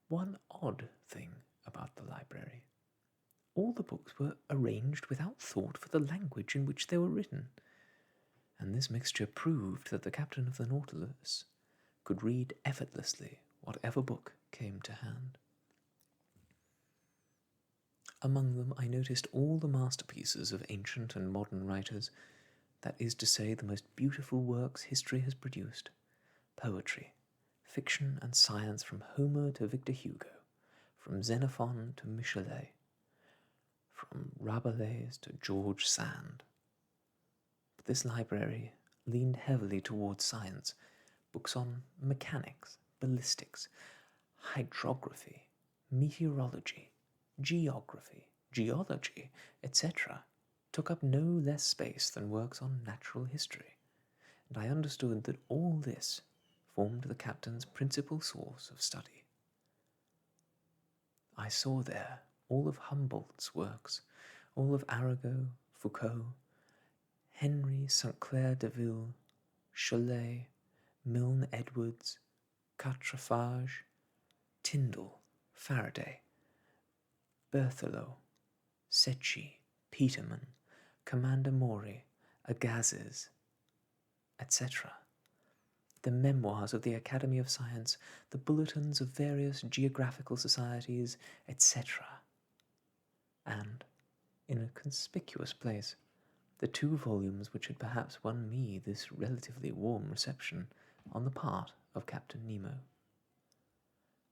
Speaker 1: one odd thing about the library. All the books were arranged without thought for the language in which they were written, and this mixture proved that the captain of the Nautilus could read effortlessly whatever book came to hand. Among them I noticed all the masterpieces of ancient and modern writers, that is to say, the most beautiful works history has produced: poetry, fiction and science from Homer to Victor Hugo, from Xenophon to Michelet, from Rabelais to George Sand. But this library leaned heavily towards science, books on mechanics, ballistics, hydrography, meteorology, geography, geology, etc., took up no less space than works on natural history, and I understood that all this formed the captain's principal source of study. I saw there all of Humboldt's works, all of Arago, Foucault, Henry St. Clair Deville, Chollet, Milne Edwards, Quatrefages, Tyndall, Faraday, Berthelot, Secchi, Petermann, Commander Maury, Agassiz, etc., the memoirs of the Academy of Science, the bulletins of various geographical societies, etc., and, in a conspicuous place, the 2 volumes which had perhaps won me this relatively warm reception on the part of Captain Nemo.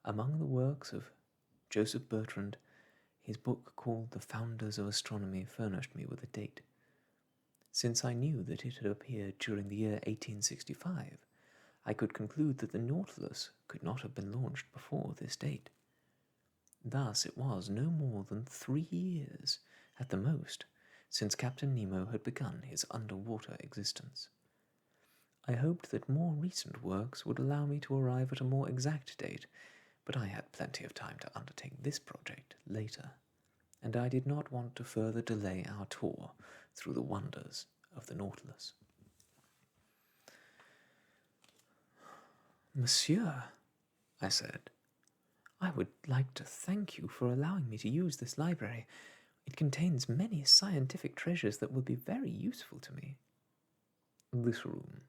Speaker 1: Among the works of Joseph Bertrand, his book called The Founders of Astronomy furnished me with a date. Since I knew that it had appeared during the year 1865, I could conclude that the Nautilus could not have been launched before this date. Thus it was no more than 3 years, at the most, since Captain Nemo had begun his underwater existence. I hoped that more recent works would allow me to arrive at a more exact date, but I had plenty of time to undertake this project later, and I did not want to further delay our tour through the wonders of the Nautilus. "Monsieur," I said, "I would like to thank you for allowing me to use this library. It contains many scientific treasures that will be very useful to me." "This room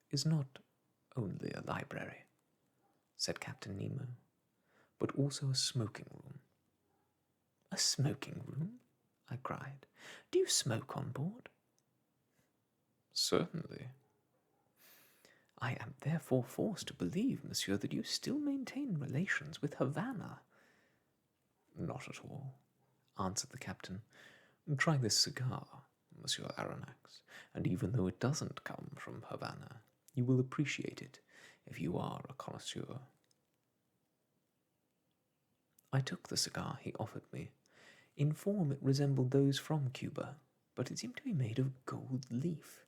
Speaker 1: is not only a library," said Captain Nemo, "but also a smoking room." "A smoking room?" I cried. "Do you smoke on board?" "Certainly." "I am therefore forced to believe, monsieur, that you still maintain relations with Havana." "Not at all," answered the captain. "Try this cigar, Monsieur Aronnax, and even though it doesn't come from Havana, you will appreciate it if you are a connoisseur." I took the cigar he offered me. In form it resembled those from Cuba, but it seemed to be made of gold leaf.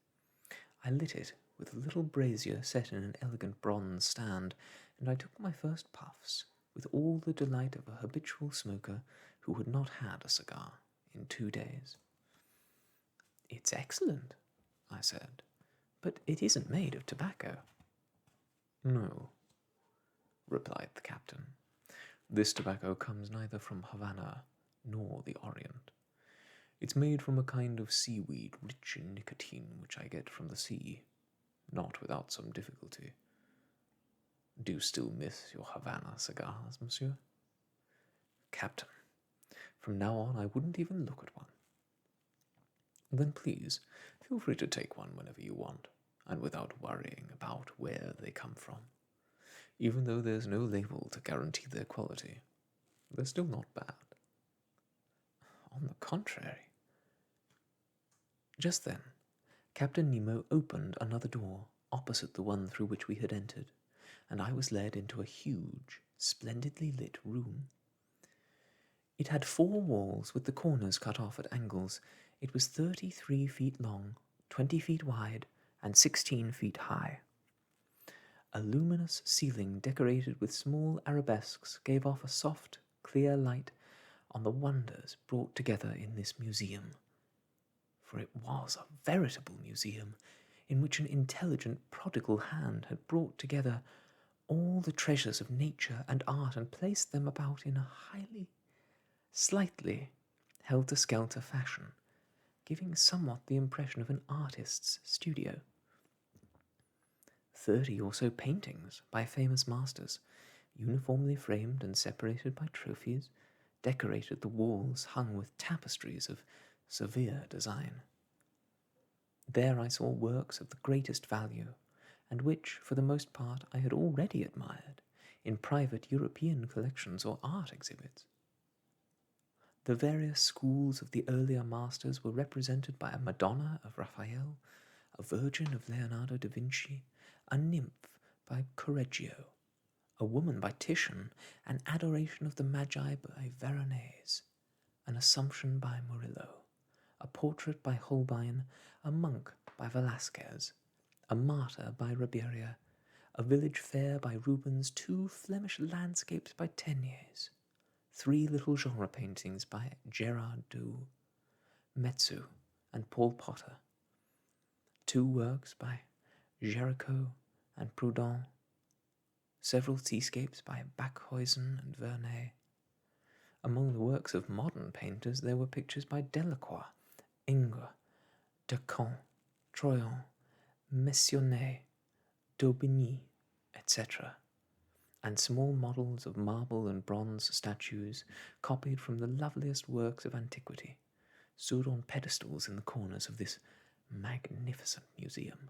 Speaker 1: I lit it with a little brazier set in an elegant bronze stand, and I took my first puffs with all the delight of a habitual smoker who had not had a cigar in 2 days. "It's excellent," I said, "but it isn't made of tobacco." "No," replied the captain. "This tobacco comes neither from Havana nor the Orient. It's made from a kind of seaweed rich in nicotine which I get from the sea, not without some difficulty. Do you still miss your Havana cigars, monsieur?" "Captain, from now on I wouldn't even look at one." "Then please, feel free to take one whenever you want, and without worrying about where they come from. Even though there's no label to guarantee their quality, they're still not bad." "On the contrary." Just then, Captain Nemo opened another door opposite the one through which we had entered, and I was led into a huge, splendidly lit room. It had 4 walls with the corners cut off at angles. It was 33 feet long, 20 feet wide, and 16 feet high. A luminous ceiling decorated with small arabesques gave off a soft, clear light on the wonders brought together in this museum. For it was a veritable museum, in which an intelligent, prodigal hand had brought together all the treasures of nature and art and placed them about in a slightly helter-skelter fashion, giving somewhat the impression of an artist's studio. 30 or so paintings by famous masters, uniformly framed and separated by trophies, decorated the walls hung with tapestries of severe design. There I saw works of the greatest value, and which, for the most part, I had already admired in private European collections or art exhibits. The various schools of the earlier masters were represented by a Madonna of Raphael, a Virgin of Leonardo da Vinci, a nymph by Correggio, a woman by Titian, an Adoration of the Magi by Veronese, an Assumption by Murillo, a portrait by Holbein, a monk by Velasquez, a martyr by Ribeira, a village fair by Rubens, 2 Flemish landscapes by Teniers, 3 little genre paintings by Gerard Doux, Metsu, and Paul Potter, 2 works by Géricault and Proudhon, several seascapes by Backhuizen and Vernet. Among the works of modern painters there were pictures by Delacroix, Ingres, Decamps, Troyon, Messiaen, Daubigny, etc., and small models of marble and bronze statues copied from the loveliest works of antiquity, stood on pedestals in the corners of this magnificent museum.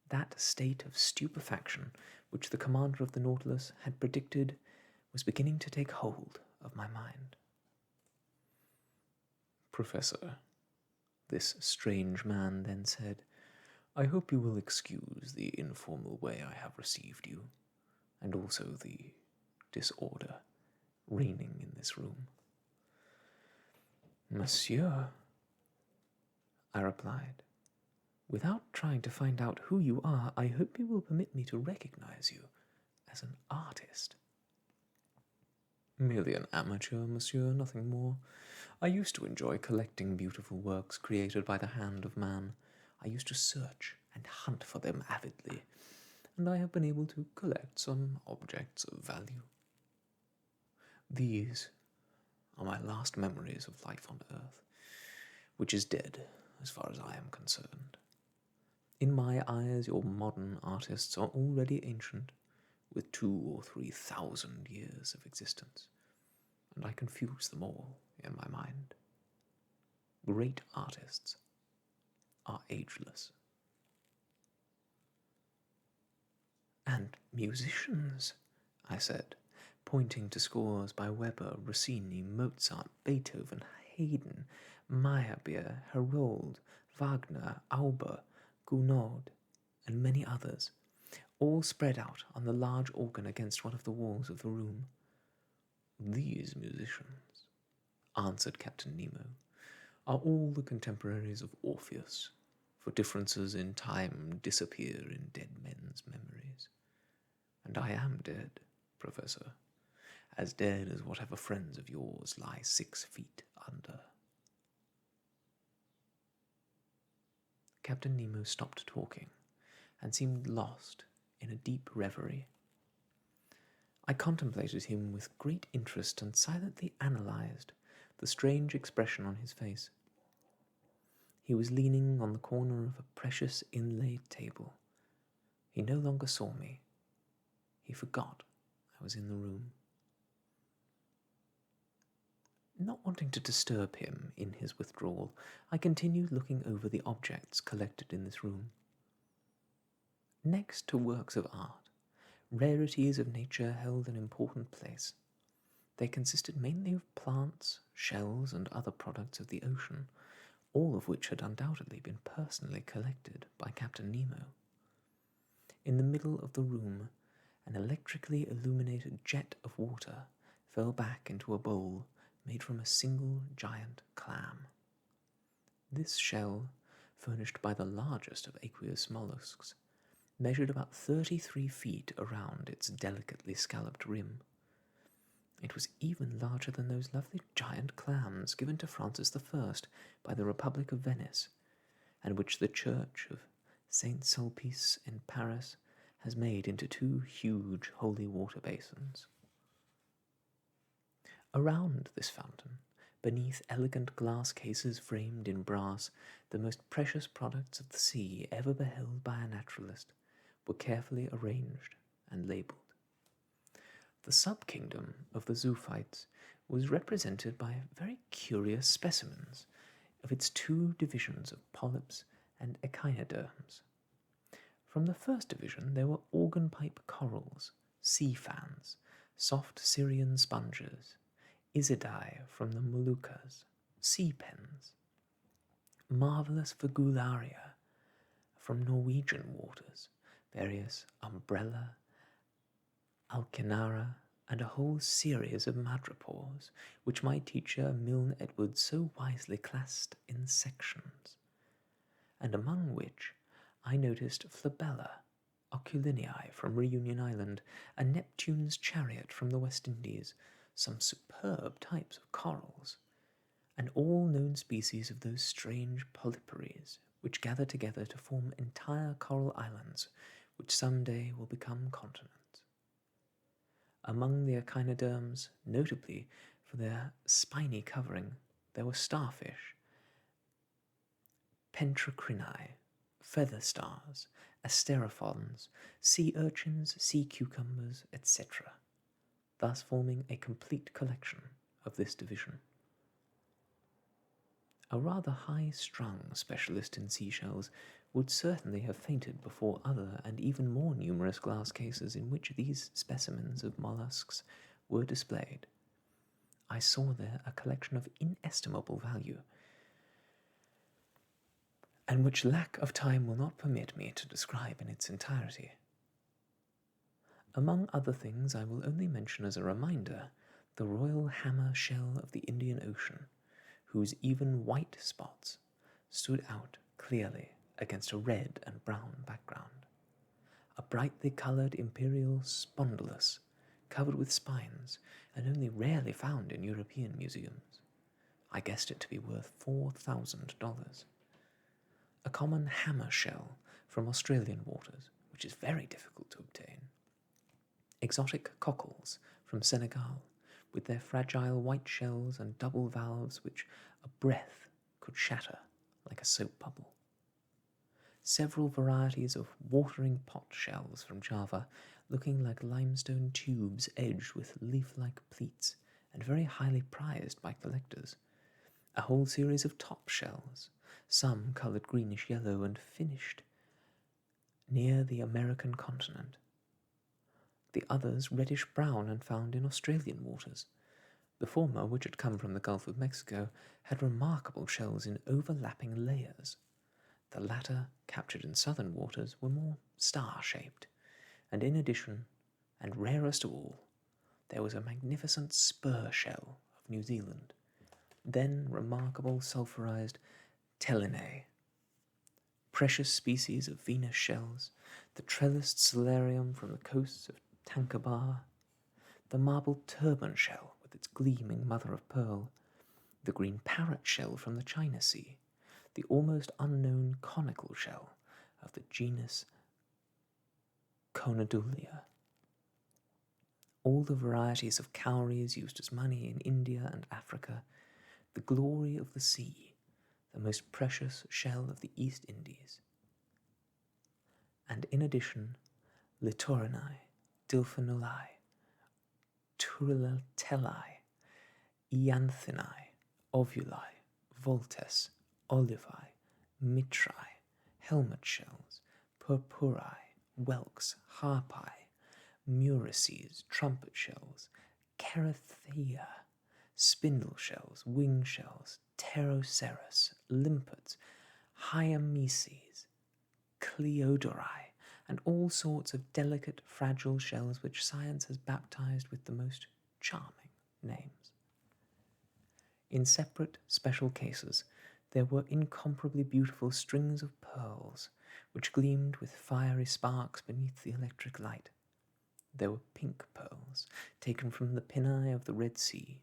Speaker 1: That state of stupefaction which the commander of the Nautilus had predicted was beginning to take hold of my mind.
Speaker 2: "Professor," this strange man then said, "I hope you will excuse the informal way I have received you, and also the disorder reigning in this room."
Speaker 1: "Monsieur," I replied, "without trying to find out who you are, I hope you will permit me to recognize you as an artist."
Speaker 2: "Merely an amateur, monsieur, nothing more. I used to enjoy collecting beautiful works created by the hand of man. I used to search and hunt for them avidly, and I have been able to collect some objects of value. These are my last memories of life on earth, which is dead as far as I am concerned. In my eyes, your modern artists are already ancient, with 2,000 or 3,000 years of existence, and I confuse them all in my mind. Great artists are ageless."
Speaker 1: "And musicians," I said, pointing to scores by Weber, Rossini, Mozart, Beethoven, Haydn, Meyerbeer, Herold, Wagner, Auber, Gounod, and many others, all spread out on the large organ against one of the walls of the room.
Speaker 2: "These musicians," answered Captain Nemo, "are all the contemporaries of Orpheus, for differences in time disappear in dead men's memories. And I am dead, Professor, as dead as whatever friends of yours lie 6 feet under."
Speaker 1: Captain Nemo stopped talking and seemed lost in a deep reverie. I contemplated him with great interest and silently analyzed the strange expression on his face. He was leaning on the corner of a precious inlaid table. He no longer saw me. He forgot I was in the room. Not wanting to disturb him in his withdrawal, I continued looking over the objects collected in this room. Next to works of art, rarities of nature held an important place. They consisted mainly of plants, shells, and other products of the ocean, all of which had undoubtedly been personally collected by Captain Nemo. In the middle of the room, an electrically illuminated jet of water fell back into a bowl made from a single giant clam. This shell, furnished by the largest of aqueous mollusks, measured about 33 feet around its delicately scalloped rim. It was even larger than those lovely giant clams given to Francis I by the Republic of Venice, and which the church of Saint Sulpice in Paris has made into 2 huge holy water basins. Around this fountain, Beneath elegant glass cases framed in brass, the most precious products of the sea ever beheld by a naturalist were carefully arranged and labelled. The subkingdom of the zoophytes was represented by very curious specimens of its two divisions of polyps and echinoderms. From the first division there were organ-pipe corals, sea fans, soft Syrian sponges, Isidae from the Moluccas, sea pens, marvellous Vagularia from Norwegian waters, various umbrella, alcinara, and a whole series of madrepores, which my teacher Milne Edwards so wisely classed in sections, and among which I noticed Flabella, Oculinii from Reunion Island, a Neptune's chariot from the West Indies, some superb types of corals, and all known species of those strange polypories which gather together to form entire coral islands which some day will become continents. Among the echinoderms, notably for their spiny covering, there were starfish, pentrocrini, feather stars, asterophons, sea urchins, sea cucumbers, etc., thus forming a complete collection of this division. A rather high-strung specialist in seashells would certainly have fainted before other and even more numerous glass cases in which these specimens of mollusks were displayed. I saw there a collection of inestimable value, and which lack of time will not permit me to describe in its entirety. Among other things, I will only mention as a reminder the royal hammer shell of the Indian Ocean, whose even white spots stood out clearly against a red and brown background. A brightly coloured imperial spondylus, covered with spines, and only rarely found in European museums. I guessed it to be worth $4,000. A common hammer shell from Australian waters, which is very difficult to obtain. Exotic cockles from Senegal, with their fragile white shells and double valves which a breath could shatter like a soap bubble. Several varieties of watering pot shells from Java, looking like limestone tubes edged with leaf-like pleats, and very highly prized by collectors. A whole series of top shells, some coloured greenish-yellow and finished near the American continent. The others reddish-brown and found in Australian waters. The former, which had come from the Gulf of Mexico, had remarkable shells in overlapping layers. The latter, captured in southern waters, were more star-shaped, and in addition, and rarest of all, there was a magnificent spur shell of New Zealand, then remarkable sulphurized Telinae, precious species of Venus shells, the trellised Celarium from the coasts of Tankabar, the marble turban shell with its gleaming mother of pearl, the green parrot shell from the China Sea, the almost unknown conical shell of the genus Conodulia, all the varieties of cowries used as money in India and Africa, the glory of the sea, the most precious shell of the East Indies, and in addition, Litorini, Dilphinulae, Turritellae, Ianthinae, Ovuli, Voltes, Olivae, Mitrae, helmet shells, Purpurae, whelks, harpae, murices, trumpet shells, Cerathea, spindle shells, wing shells, Pteroceras, limpets, Hyameses, Cleodorae, and all sorts of delicate, fragile shells which science has baptized with the most charming names. In separate, special cases, there were incomparably beautiful strings of pearls, which gleamed with fiery sparks beneath the electric light. There were pink pearls, taken from the pinnae of the Red Sea,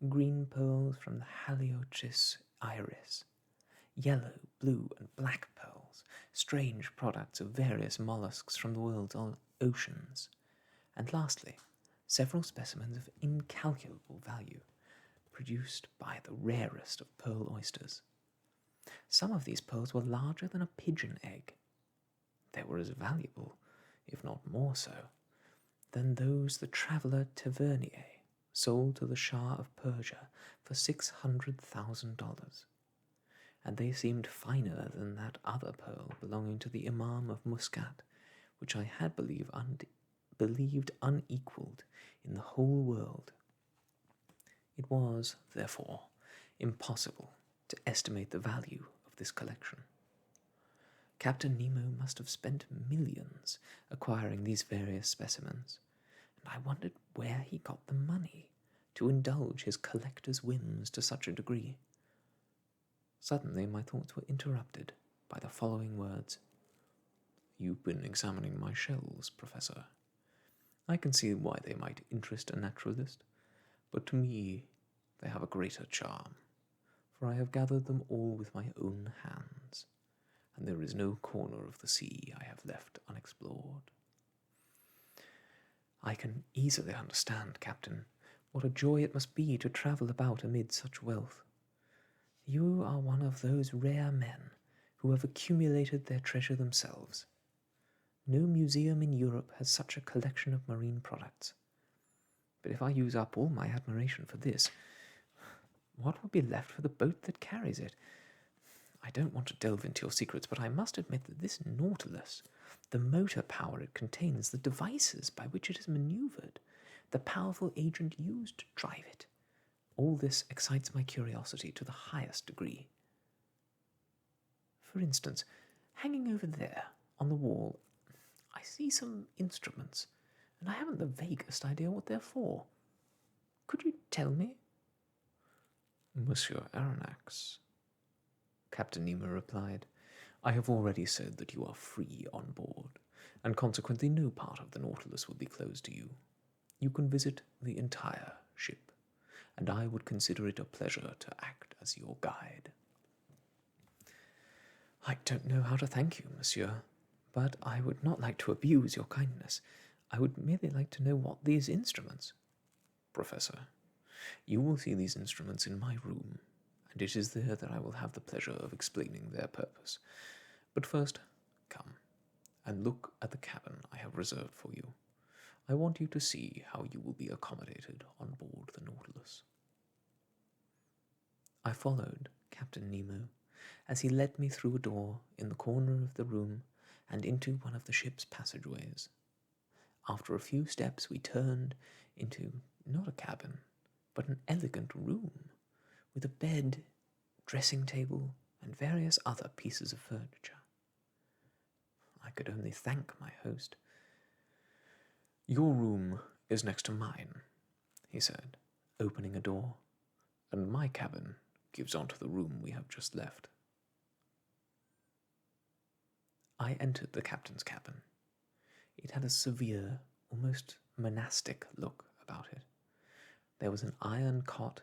Speaker 1: green pearls from the Haliotis iris, yellow, blue, and black pearls, strange products of various mollusks from the world's oceans, and lastly, several specimens of incalculable value, produced by the rarest of pearl oysters. Some of these pearls were larger than a pigeon egg. They were as valuable, if not more so, than those the traveller Tavernier sold to the Shah of Persia for $600,000, and they seemed finer than that other pearl belonging to the Imam of Muscat, which I had believed unequalled in the whole world. It was, therefore, impossible to estimate the value of this collection. Captain Nemo must have spent millions acquiring these various specimens, and I wondered where he got the money to indulge his collector's whims to such a degree. Suddenly my thoughts were interrupted by the following words. "You've been examining my shells, Professor. I can see why they might interest a naturalist, but to me they have a greater charm, for I have gathered them all with my own hands, and there is no corner of the sea I have left unexplored." "I can easily understand, Captain, what a joy it must be to travel about amid such wealth. You are one of those rare men who have accumulated their treasure themselves. No museum in Europe has such a collection of marine products. But if I use up all my admiration for this, what will be left for the boat that carries it? I don't want to delve into your secrets, but I must admit that this Nautilus, the motor power it contains, the devices by which it is maneuvered, the powerful agent used to drive it, all this excites my curiosity to the highest degree. For instance, hanging over there on the wall, I see some instruments, and I haven't the vaguest idea what they're for. Could you tell me?"
Speaker 2: "Monsieur Aronnax," Captain Nemo replied, "I have already said that you are free on board, and consequently no part of the Nautilus will be closed to you. You can visit the entire ship, and I would consider it a pleasure to act as your guide."
Speaker 1: "I don't know how to thank you, monsieur, but I would not like to abuse your kindness. I would merely like to know what these instruments—"
Speaker 2: "Professor, you will see these instruments in my room, and it is there that I will have the pleasure of explaining their purpose. But first, come and look at the cabin I have reserved for you. I want you to see how you will be accommodated on board the Nautilus."
Speaker 1: I followed Captain Nemo as he led me through a door in the corner of the room and into one of the ship's passageways. After a few steps we turned into not a cabin, but an elegant room, with a bed, dressing table, and various other pieces of furniture. I could only thank my host.
Speaker 2: "Your room is next to mine," he said, opening a door, "and my cabin gives onto the room we have just left."
Speaker 1: I entered the captain's cabin. It had a severe, almost monastic look about it. There was an iron cot,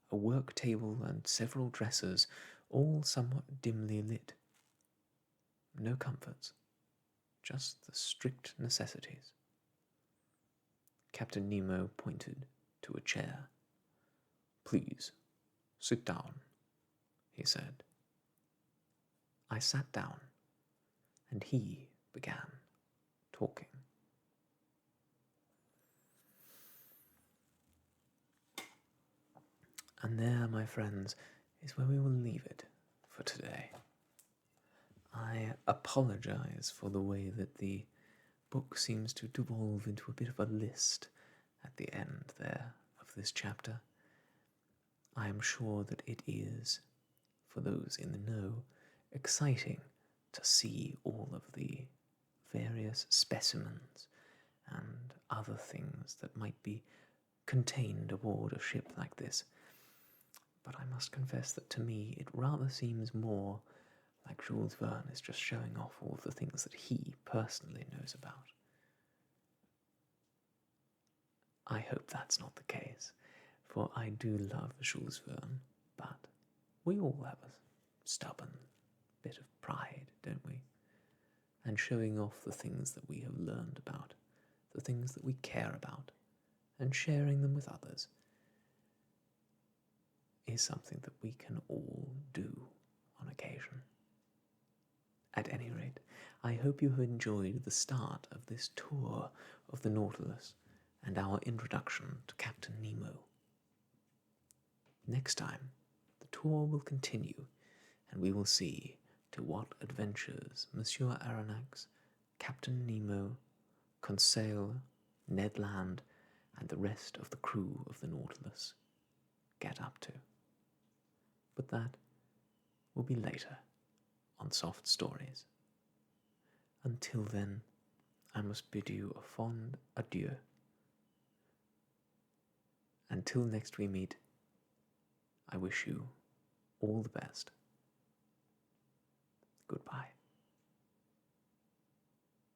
Speaker 1: a work table, and several dressers, all somewhat dimly lit. No comforts, just the strict necessities. Captain Nemo pointed to a chair.
Speaker 2: "Please, sit down," he said.
Speaker 1: I sat down, and he began talking. And there, my friends, is where we will leave it for today. I apologize for the way that the book seems to devolve into a bit of a list at the end there of this chapter. I am sure that it is, for those in the know, exciting to see all of the various specimens and other things that might be contained aboard a ship like this. But I must confess that to me it rather seems more like Jules Verne is just showing off all of the things that he personally knows about. I hope that's not the case, for I do love Jules Verne, but we all have a stubborn bit of pride, don't we? And showing off the things that we have learned about, the things that we care about, and sharing them with others. is something that we can all do on occasion. At any rate, I hope you have enjoyed the start of this tour of the Nautilus and our introduction to Captain Nemo. Next time, the tour will continue, and we will see to what adventures Monsieur Aronnax, Captain Nemo, Conseil, Ned Land, and the rest of the crew of the Nautilus get up to. But that will be later on Soft Stories. Until then, I must bid you a fond adieu. Until next we meet, I wish you all the best. Goodbye.